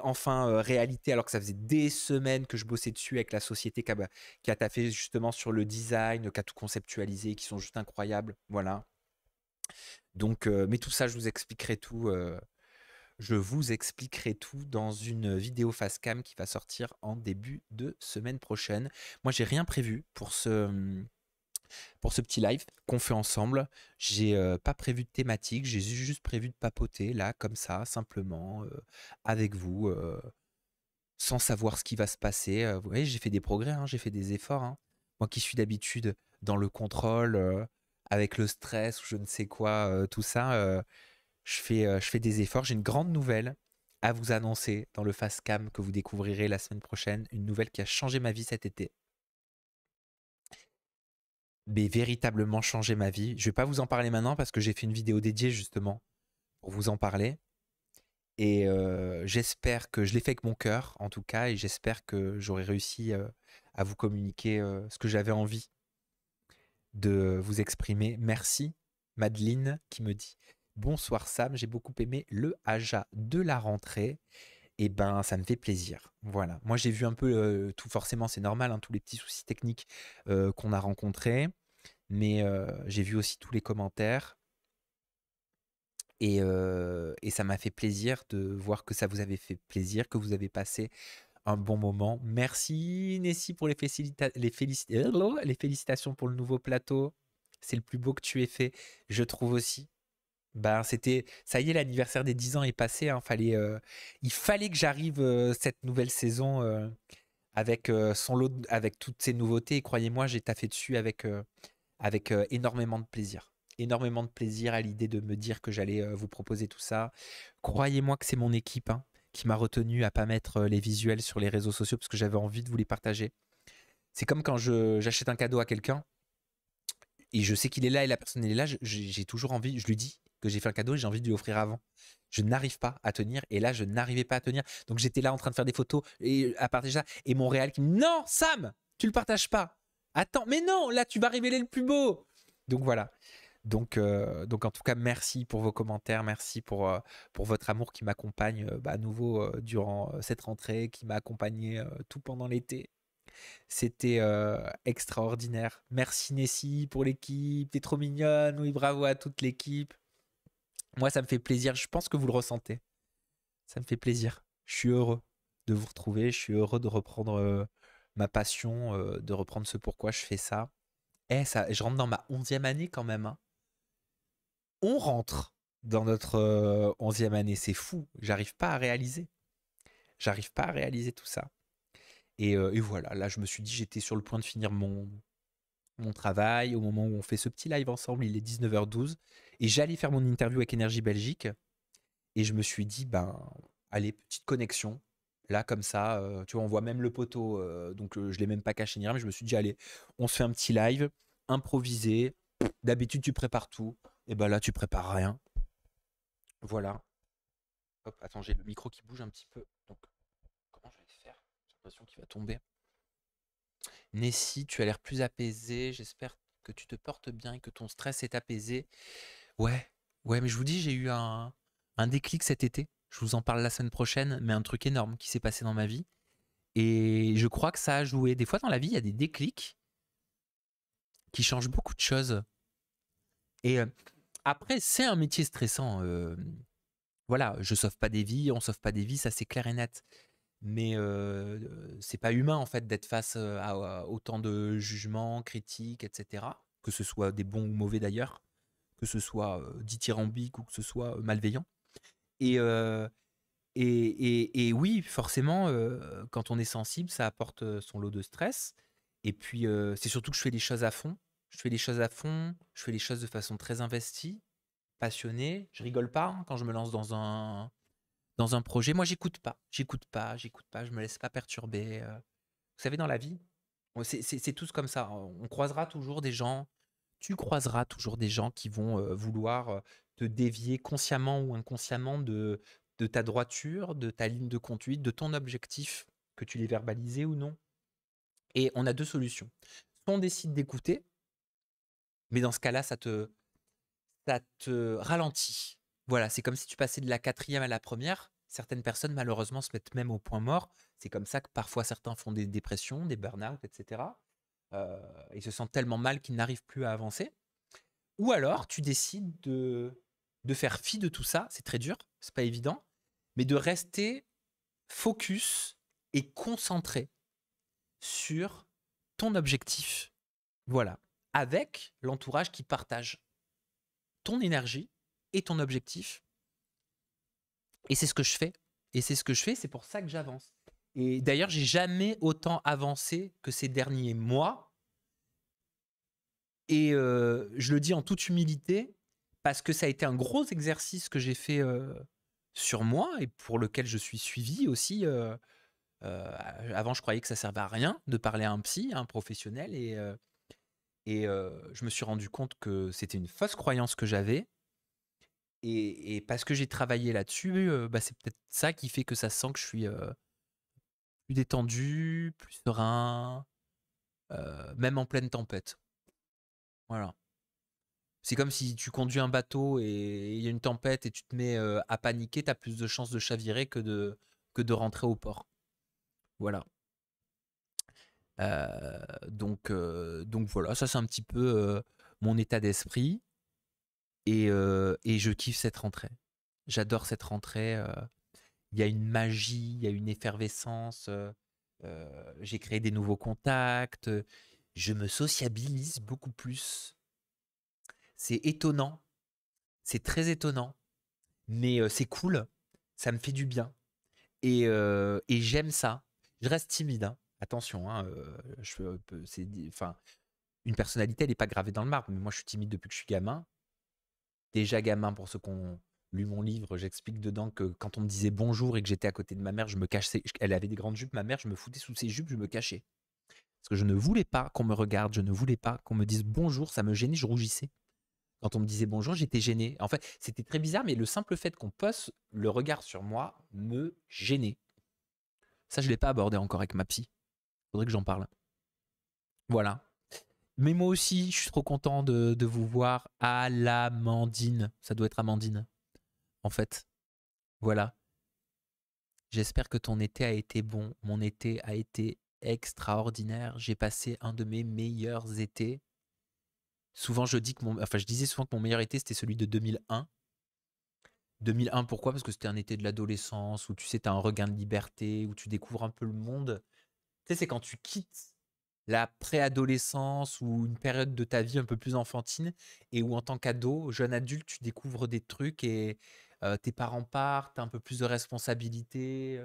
enfin réalité, alors que ça faisait des semaines que je bossais dessus avec la société qui a taffé justement sur le design, qui a tout conceptualisé, qui sont juste incroyables. Voilà. Donc, mais tout ça, je vous expliquerai tout. Je vous expliquerai tout dans une vidéo face cam qui va sortir en début de semaine prochaine. Moi, j'ai rien prévu pour ce petit live qu'on fait ensemble. J'ai pas prévu de thématique, j'ai juste prévu de papoter là, comme ça, simplement, avec vous, sans savoir ce qui va se passer. Vous voyez, j'ai fait des progrès, hein, j'ai fait des efforts, hein. Moi qui suis d'habitude dans le contrôle, avec le stress ou je ne sais quoi, tout ça, je fais des efforts. J'ai une grande nouvelle à vous annoncer dans le face cam que vous découvrirez la semaine prochaine. Une nouvelle qui a changé ma vie cet été. Mais véritablement changé ma vie. Je vais pas vous en parler maintenant parce que j'ai fait une vidéo dédiée justement pour vous en parler. Et j'espère que je l'ai fait avec mon cœur en tout cas, et j'espère que j'aurai réussi à vous communiquer ce que j'avais envie de vous exprimer. Merci Madeleine qui me dit: bonsoir Sam, j'ai beaucoup aimé le Aja de la rentrée. Et ben ça me fait plaisir. Voilà. Moi j'ai vu un peu tout, forcément c'est normal, hein, tous les petits soucis techniques qu'on a rencontrés. Mais j'ai vu aussi tous les commentaires et ça m'a fait plaisir de voir que ça vous avait fait plaisir, que vous avez passé un bon moment. Merci Nessie pour les félicitations pour le nouveau plateau. C'est le plus beau que tu aies fait, je trouve aussi. Ben, ça y est, l'anniversaire des 10 ans est passé, hein. Il fallait que j'arrive cette nouvelle saison avec son lot, avec toutes ces nouveautés. Et croyez-moi, j'ai taffé dessus avec énormément de plaisir. Énormément de plaisir à l'idée de me dire que j'allais vous proposer tout ça. Croyez-moi que c'est mon équipe, hein, qui m'a retenu à pas mettre les visuels sur les réseaux sociaux parce que j'avais envie de vous les partager. C'est comme quand j'achète un cadeau à quelqu'un et je sais qu'il est là et la personne elle est là, j'ai toujours envie, je lui dis que j'ai fait un cadeau et j'ai envie de lui offrir avant. Je n'arrive pas à tenir et là je n'arrivais pas à tenir. Donc j'étais là en train de faire des photos et à partager ça et mon réal qui me dit: non Sam, tu le partages pas. Attends, mais non, là tu vas révéler le plus beau. Donc voilà. Donc en tout cas, merci pour vos commentaires, merci pour votre amour qui m'accompagne à nouveau durant cette rentrée, qui m'a accompagné tout pendant l'été. C'était extraordinaire. Merci Nessie pour l'équipe, t'es trop mignonne. Oui, bravo à toute l'équipe. Moi, ça me fait plaisir. Je pense que vous le ressentez. Ça me fait plaisir. Je suis heureux de vous retrouver. Je suis heureux de reprendre ma passion, de reprendre ce pourquoi je fais ça. Je rentre dans ma 11e année quand même, hein. On rentre dans notre 11e année. C'est fou. J'arrive pas à réaliser. J'arrive pas à réaliser tout ça. Et voilà, là, je me suis dit, j'étais sur le point de finir mon travail au moment où on fait ce petit live ensemble. Il est 19h12 et j'allais faire mon interview avec Énergie Belgique et je me suis dit, ben allez, petite connexion là comme ça, tu vois, on voit même le poteau, donc je l'ai même pas caché ni rien, mais je me suis dit, allez, on se fait un petit live improvisé. D'habitude tu prépares tout, et ben là tu prépares rien. Voilà. Hop, attends, j'ai le micro qui bouge un petit peu, donc comment je vais faire? J'ai l'impression qu'il va tomber. Nessie, tu as l'air plus apaisé. J'espère que tu te portes bien et que ton stress est apaisé. Ouais, ouais, mais je vous dis, j'ai eu un déclic cet été. Je vous en parle la semaine prochaine, mais un truc énorme qui s'est passé dans ma vie. Et je crois que ça a joué. Des fois dans la vie, il y a des déclics qui changent beaucoup de choses. Et après, c'est un métier stressant. Voilà, je sauve pas des vies, on sauve pas des vies, ça c'est clair et net. Mais c'est pas humain en fait d'être face à autant de jugements, critiques, etc. Que ce soit des bons ou mauvais d'ailleurs, que ce soit dithyrambique ou que ce soit malveillant. Et, et oui, forcément, quand on est sensible, ça apporte son lot de stress. Et puis, c'est surtout que je fais les choses à fond. Je fais les choses à fond, je fais les choses de façon très investie, passionnée. Je rigole pas hein, quand je me lance dans un projet. Moi, j'écoute pas, je me laisse pas perturber. Vous savez, dans la vie, c'est tous comme ça. On croisera toujours des gens, tu croiseras toujours des gens qui vont vouloir te dévier consciemment ou inconsciemment de ta droiture, de ta ligne de conduite, de ton objectif, que tu l'aies verbalisé ou non. Et on a deux solutions. Soit on décide d'écouter, mais dans ce cas-là, ça te ralentit. Voilà, c'est comme si tu passais de la quatrième à la première. Certaines personnes, malheureusement, se mettent même au point mort. C'est comme ça que parfois certains font des dépressions, des burn-out, etc. Ils se sentent tellement mal qu'ils n'arrivent plus à avancer. Ou alors, tu décides de faire fi de tout ça. C'est très dur, c'est pas évident, mais de rester focus et concentré sur ton objectif. Voilà, avec l'entourage qui partage ton énergie et ton objectif. Et c'est ce que je fais. Et c'est ce que je fais, c'est pour ça que j'avance. Et d'ailleurs, j'ai jamais autant avancé que ces derniers mois. Et je le dis en toute humilité, parce que ça a été un gros exercice que j'ai fait sur moi et pour lequel je suis suivi aussi. Avant, je croyais que ça servait à rien de parler à un psy, à un professionnel. Et je me suis rendu compte que c'était une fausse croyance que j'avais. Et parce que j'ai travaillé là-dessus, bah, c'est peut-être ça qui fait que ça sent que je suis plus détendu, plus serein, même en pleine tempête. Voilà. C'est comme si tu conduis un bateau et il y a une tempête et tu te mets à paniquer, tu as plus de chances de chavirer que de rentrer au port. Voilà. Donc voilà, ça c'est un petit peu mon état d'esprit et je kiffe cette rentrée. J'adore cette rentrée. Il y a une magie, il y a une effervescence. J'ai créé des nouveaux contacts. Je me sociabilise beaucoup plus. C'est étonnant, c'est très étonnant, mais c'est cool. Ça me fait du bien et j'aime ça. Je reste timide, hein. Attention, hein, enfin, une personnalité, elle n'est pas gravée dans le marbre. Mais moi, je suis timide depuis que je suis gamin. Déjà gamin, pour ceux qui ont lu mon livre, j'explique dedans que quand on me disait bonjour et que j'étais à côté de ma mère, je me cachais. Elle avait des grandes jupes, ma mère, je me foutais sous ses jupes, je me cachais. Parce que je ne voulais pas qu'on me regarde, je ne voulais pas qu'on me dise bonjour, ça me gênait, je rougissais. Quand on me disait bonjour, j'étais gêné. En fait, c'était très bizarre, mais le simple fait qu'on pose le regard sur moi me gênait. Ça, je ne l'ai pas abordé encore avec ma psy. Faudrait que j'en parle. Voilà. Mais moi aussi, je suis trop content de vous voir à l'Amandine. Ça doit être Amandine, en fait. Voilà. J'espère que ton été a été bon. Mon été a été extraordinaire. J'ai passé un de mes meilleurs étés. Souvent, je disais souvent que mon meilleur été, c'était celui de 2001. 2001, pourquoi? Parce que c'était un été de l'adolescence, où tu sais, tu as un regain de liberté, où tu découvres un peu le monde. Tu sais, c'est quand tu quittes la préadolescence ou une période de ta vie un peu plus enfantine et où en tant qu'ado, jeune adulte, tu découvres des trucs et tes parents partent, tu as un peu plus de responsabilités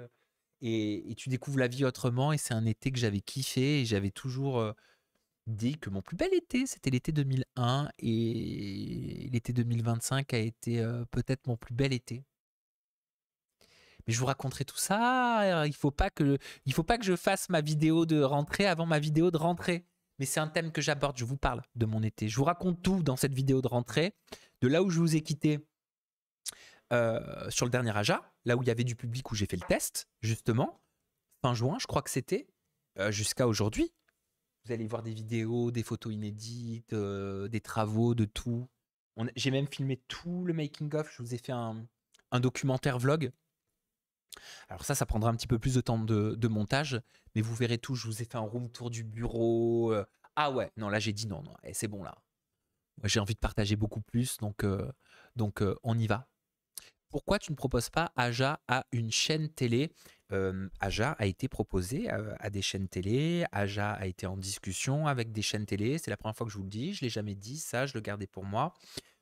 et tu découvres la vie autrement et c'est un été que j'avais kiffé et j'avais toujours dit que mon plus bel été, c'était l'été 2001 et l'été 2025 a été peut-être mon plus bel été. Mais je vous raconterai tout ça. Il faut pas que je fasse ma vidéo de rentrée avant ma vidéo de rentrée. Mais c'est un thème que j'aborde. Je vous parle de mon été. Je vous raconte tout dans cette vidéo de rentrée. De là où je vous ai quitté sur le dernier Aja, là où il y avait du public où j'ai fait le test, justement, fin juin, je crois que c'était, jusqu'à aujourd'hui. Vous allez voir des vidéos, des photos inédites, des travaux, de tout. J'ai même filmé tout le making-of. Je vous ai fait un documentaire vlog. Alors ça prendra un petit peu plus de temps de montage, mais vous verrez tout. Je vous ai fait un room tour du bureau. Ah ouais, non, là j'ai dit non, c'est bon là. Moi, j'ai envie de partager beaucoup plus, donc on y va. Pourquoi tu ne proposes pas Aja à une chaîne télé? Aja a été proposé à des chaînes télé. Aja a été en discussion avec des chaînes télé. C'est la première fois que je vous le dis. Je ne l'ai jamais dit, ça, je le gardais pour moi.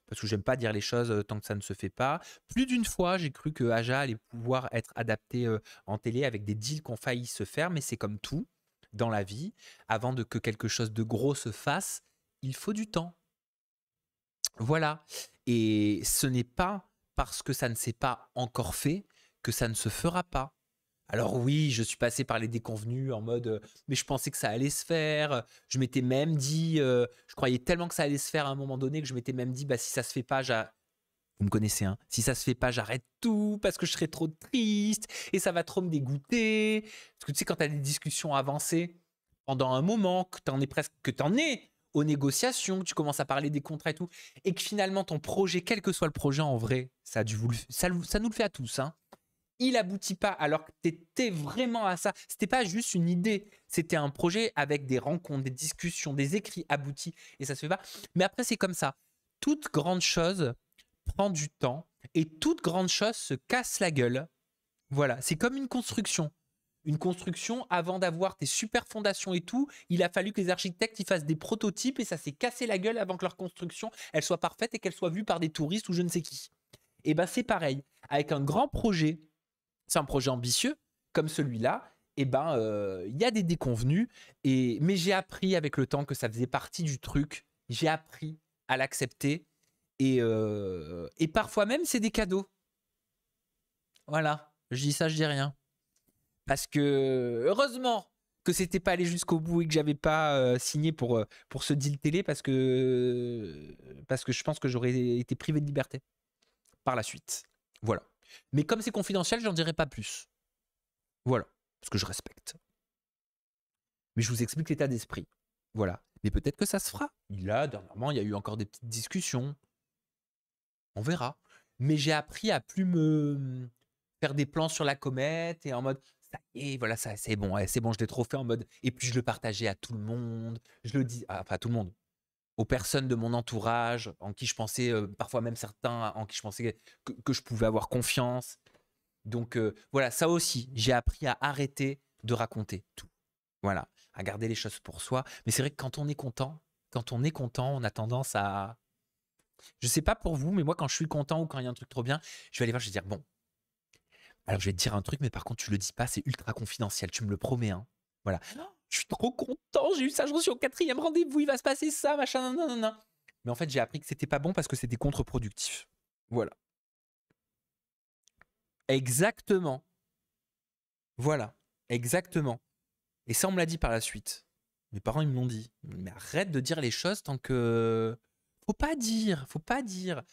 Parce que j'aime pas dire les choses tant que ça ne se fait pas. Plus d'une fois, j'ai cru que Aja allait pouvoir être adapté en télé avec des deals qui ont failli se faire, mais c'est comme tout dans la vie. Avant que quelque chose de gros se fasse, il faut du temps. Voilà. Et ce n'est pas parce que ça ne s'est pas encore fait que ça ne se fera pas. Alors oui, je suis passé par les déconvenus en mode mais je pensais que ça allait se faire. Je m'étais même dit, je croyais tellement que ça allait se faire à un moment donné que je m'étais même dit, bah si ça se fait pas, vous me connaissez, hein, si ça se fait pas, j'arrête tout parce que je serai trop triste et ça va trop me dégoûter. Parce que tu sais, quand tu as des discussions avancées pendant un moment, que t'en es aux négociations, que tu commences à parler des contrats et tout, et que finalement ton projet, quel que soit le projet en vrai, ça nous le fait à tous, hein. Il aboutit pas alors que tu étais vraiment à ça. C'était pas juste une idée, c'était un projet avec des rencontres, des discussions, des écrits aboutis et ça se fait pas. Mais après, c'est comme ça. Toute grande chose prend du temps et toute grande chose se casse la gueule. Voilà, c'est comme une construction. Une construction, avant d'avoir tes super fondations et tout, il a fallu que les architectes ils fassent des prototypes et ça s'est cassé la gueule avant que leur construction elle soit parfaite et qu'elle soit vue par des touristes ou je ne sais qui. Et ben c'est pareil. Avec un grand projet, c'est un projet ambitieux comme celui-là, et ben il y a des déconvenus, mais j'ai appris avec le temps que ça faisait partie du truc. J'ai appris à l'accepter et parfois même c'est des cadeaux. Voilà, je dis ça, je dis rien. Parce que heureusement que c'était pas allé jusqu'au bout et que j'avais pas signé pour ce deal télé parce que je pense que j'aurais été privé de liberté par la suite. Voilà. Mais comme c'est confidentiel, j'en dirai pas plus. Voilà, parce que je respecte. Mais je vous explique l'état d'esprit. Voilà. Mais peut-être que ça se fera. Dernièrement, il y a eu encore des petites discussions. On verra. Mais j'ai appris à plus me faire des plans sur la comète et en mode ça y est, voilà, ça c'est bon, ouais, c'est bon, je l'ai trop fait en mode. Et puis je le partageais à tout le monde. Je le dis, enfin à tout le monde. Aux personnes de mon entourage, en qui je pensais, parfois même certains, en qui je pensais que je pouvais avoir confiance. Donc voilà, ça aussi, j'ai appris à arrêter de raconter tout. Voilà, à garder les choses pour soi. Mais c'est vrai que quand on est content, on a tendance à... Je sais pas pour vous, mais moi quand je suis content ou quand il y a un truc trop bien, je vais aller voir, je vais dire, bon, alors je vais te dire un truc, mais par contre tu le dis pas, c'est ultra confidentiel, tu me le promets, hein. Voilà. Je suis trop content, j'ai eu ça, j'en suis au 4e rendez-vous, il va se passer ça, machin, non, non, non. Mais en fait, j'ai appris que c'était pas bon parce que c'était contre-productif. Voilà. Exactement. Voilà. Exactement. Et ça, on me l'a dit par la suite. Mes parents, ils me l'ont dit. Mais arrête de dire les choses tant que... Faut pas dire, faut pas dire.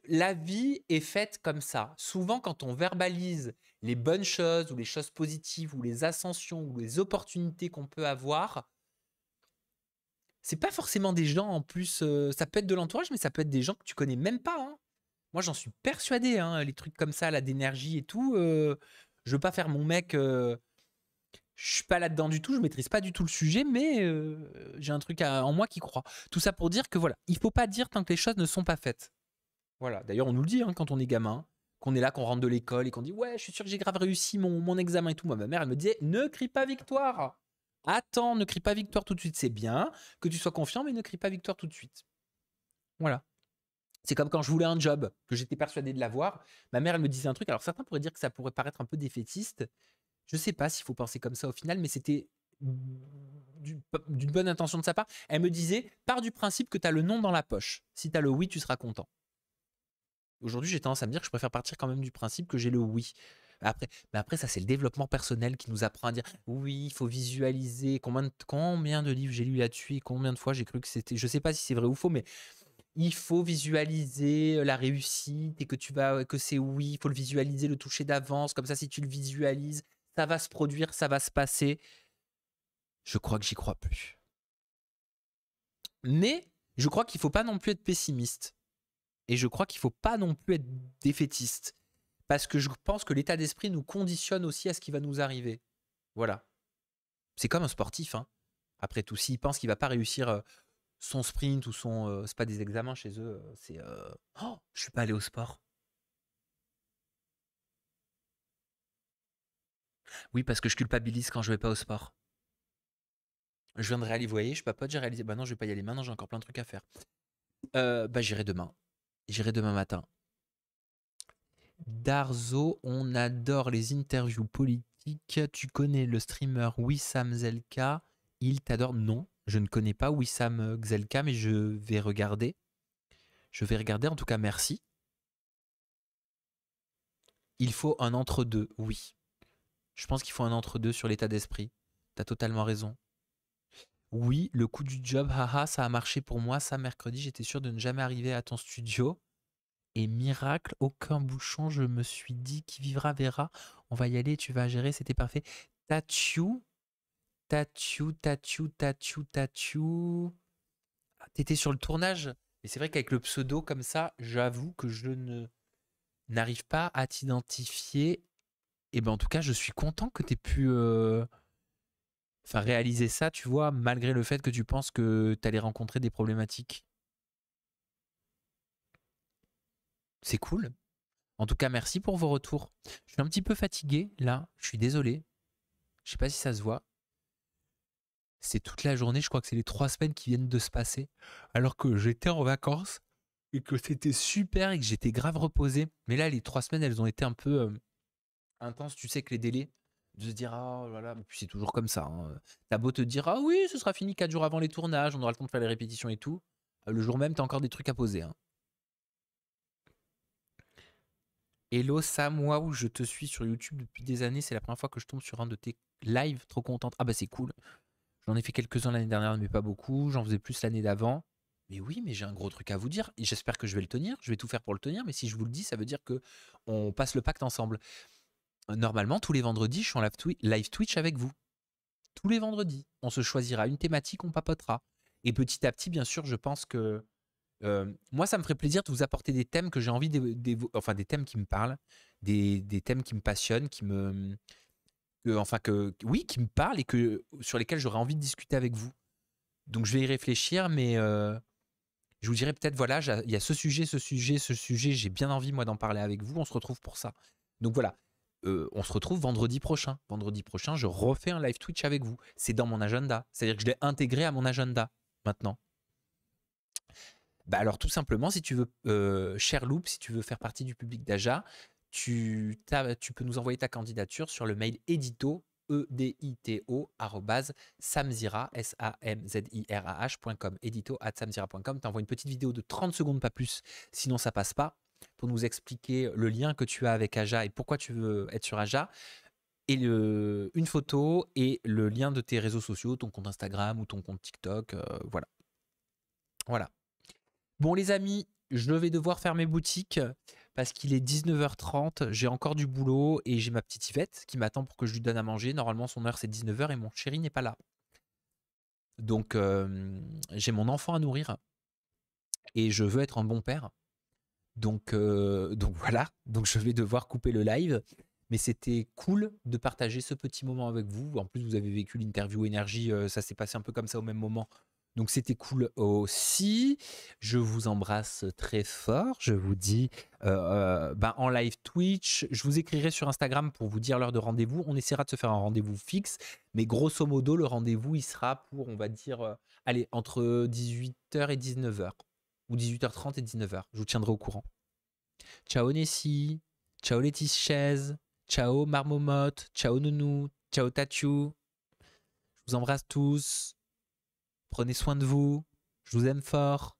La vie est faite comme ça. Souvent, quand on verbalise les bonnes choses ou les choses positives ou les ascensions ou les opportunités qu'on peut avoir, c'est pas forcément des gens en plus. Ça peut être de l'entourage, mais ça peut être des gens que tu connais même pas, hein. Moi, j'en suis persuadé, hein, les trucs comme ça, là, d'énergie et tout. Je veux pas faire mon mec. Je suis pas là-dedans du tout, je maîtrise pas du tout le sujet, mais j'ai un truc en moi qui croit. Tout ça pour dire que voilà, il faut pas dire tant que les choses ne sont pas faites. Voilà. D'ailleurs, on nous le dit hein, quand on est gamin, qu'on est là, qu'on rentre de l'école et qu'on dit ouais, je suis sûr que j'ai grave réussi mon examen et tout. Moi, ma mère, elle me disait ne crie pas victoire. Attends, ne crie pas victoire tout de suite. C'est bien que tu sois confiant, mais ne crie pas victoire tout de suite. Voilà. C'est comme quand je voulais un job, que j'étais persuadé de l'avoir. Ma mère, elle me disait un truc. Alors certains pourraient dire que ça pourrait paraître un peu défaitiste. Je sais pas s'il faut penser comme ça au final, mais c'était d'une bonne intention de sa part. Elle me disait, pars du principe que tu as le non dans la poche. Si tu as le oui, tu seras content. Aujourd'hui, j'ai tendance à me dire que je préfère partir quand même du principe que j'ai le oui. Après, ça, c'est le développement personnel qui nous apprend à dire oui, il faut visualiser. Combien de livres j'ai lu là-dessus et combien de fois j'ai cru que c'était. Je sais pas si c'est vrai ou faux, mais il faut visualiser la réussite et que c'est oui. Il faut le visualiser, le toucher d'avance. Comme ça, si tu le visualises, ça va se produire, ça va se passer. Je crois que j'y crois plus. Mais je crois qu'il ne faut pas non plus être pessimiste. Et je crois qu'il ne faut pas non plus être défaitiste. Parce que je pense que l'état d'esprit nous conditionne aussi à ce qui va nous arriver. Voilà. C'est comme un sportif. Hein. Après tout, s'il pense qu'il ne va pas réussir son sprint ou son... c'est pas des examens chez eux. C'est... Oh, je suis pas allé au sport. Oui, parce que je culpabilise quand je vais pas au sport. Je viens de réaliser, vous voyez, je papote, j'ai réalisé, bah non, je vais pas y aller maintenant, j'ai encore plein de trucs à faire. Bah j'irai demain. J'irai demain matin. Darzo, on adore les interviews politiques. Tu connais le streamer Wissam Zelka. Il t'adore. Non, je ne connais pas Wissam Zelka, mais je vais regarder. Je vais regarder, en tout cas, merci. Il faut un entre-deux, oui. Je pense qu'il faut un entre-deux sur l'état d'esprit. T'as totalement raison. Oui, le coup du job, haha, ça a marché pour moi. Ça, mercredi, j'étais sûr de ne jamais arriver à ton studio. Et miracle, aucun bouchon, je me suis dit, qui vivra verra. On va y aller, tu vas gérer, c'était parfait. Tachu, Tachu, Tachu, Tachu, Tachu. Ah, t'étais sur le tournage. Et c'est vrai qu'avec le pseudo comme ça, j'avoue que je n'arrive pas à t'identifier. Et ben en tout cas, je suis content que tu aies pu réaliser ça, tu vois, malgré le fait que tu penses que tu allais rencontrer des problématiques. C'est cool. En tout cas, merci pour vos retours. Je suis un petit peu fatigué là, je suis désolé. Je sais pas si ça se voit. C'est toute la journée, je crois que c'est les 3 semaines qui viennent de se passer, alors que j'étais en vacances et que c'était super et que j'étais grave reposé. Mais là, les 3 semaines, elles ont été un peu intenses. Tu sais que les délais, de se dire, ah voilà, puis c'est toujours comme ça. Hein. T'as beau te dire, ah oui, ce sera fini 4 jours avant les tournages, on aura le temps de faire les répétitions et tout. Le jour même, t'as encore des trucs à poser. Hein. Hello Sam, waouh, je te suis sur YouTube depuis des années. C'est la première fois que je tombe sur un de tes lives. Trop contente. Ah bah c'est cool. J'en ai fait quelques-uns l'année dernière, mais pas beaucoup. J'en faisais plus l'année d'avant. Mais oui, mais j'ai un gros truc à vous dire. Et j'espère que je vais le tenir. Je vais tout faire pour le tenir. Mais si je vous le dis, ça veut dire que on passe le pacte ensemble. Normalement, tous les vendredis, je suis en live Twitch avec vous. Tous les vendredis. On se choisira une thématique, on papotera. Et petit à petit, bien sûr, je pense que moi, ça me ferait plaisir de vous apporter des thèmes que j'ai envie enfin des thèmes qui me parlent, des thèmes qui me passionnent, qui me oui, qui me parlent et sur lesquels j'aurais envie de discuter avec vous. Donc je vais y réfléchir, mais je vous dirais peut-être voilà, il y a ce sujet, j'ai bien envie moi d'en parler avec vous. On se retrouve pour ça. Donc voilà, on se retrouve vendredi prochain. Vendredi prochain, je refais un live Twitch avec vous. C'est dans mon agenda, c'est-à-dire que je l'ai intégré à mon agenda maintenant. Bah alors tout simplement, si tu veux, Sherloop, si tu veux faire partie du public d'Aja, tu peux nous envoyer ta candidature sur le mail édito, edito, @samzira, samzirah.com, edito@samzira.com. Tu envoies une petite vidéo de 30 secondes, pas plus, sinon ça passe pas, pour nous expliquer le lien que tu as avec Aja et pourquoi tu veux être sur Aja, et une photo et le lien de tes réseaux sociaux, ton compte Instagram ou ton compte TikTok, voilà. Voilà. Bon les amis, je vais devoir fermer boutique parce qu'il est 19h30, j'ai encore du boulot et j'ai ma petite Yvette qui m'attend pour que je lui donne à manger. Normalement son heure c'est 19h et mon chéri n'est pas là. Donc j'ai mon enfant à nourrir et je veux être un bon père. Donc voilà, donc je vais devoir couper le live. Mais c'était cool de partager ce petit moment avec vous. En plus vous avez vécu l'interview énergie, ça s'est passé un peu comme ça au même moment. Donc c'était cool aussi. Je vous embrasse très fort. Je vous dis en live Twitch. Je vous écrirai sur Instagram pour vous dire l'heure de rendez-vous. On essaiera de se faire un rendez-vous fixe. Mais grosso modo, le rendez-vous, il sera pour, on va dire, allez, entre 18h et 19h. Ou 18h30 et 19h. Je vous tiendrai au courant. Ciao Nessie. Ciao Laetitia. Ciao Marmomotte. Ciao Nounou. Ciao Tachou. Je vous embrasse tous. Prenez soin de vous. Je vous aime fort.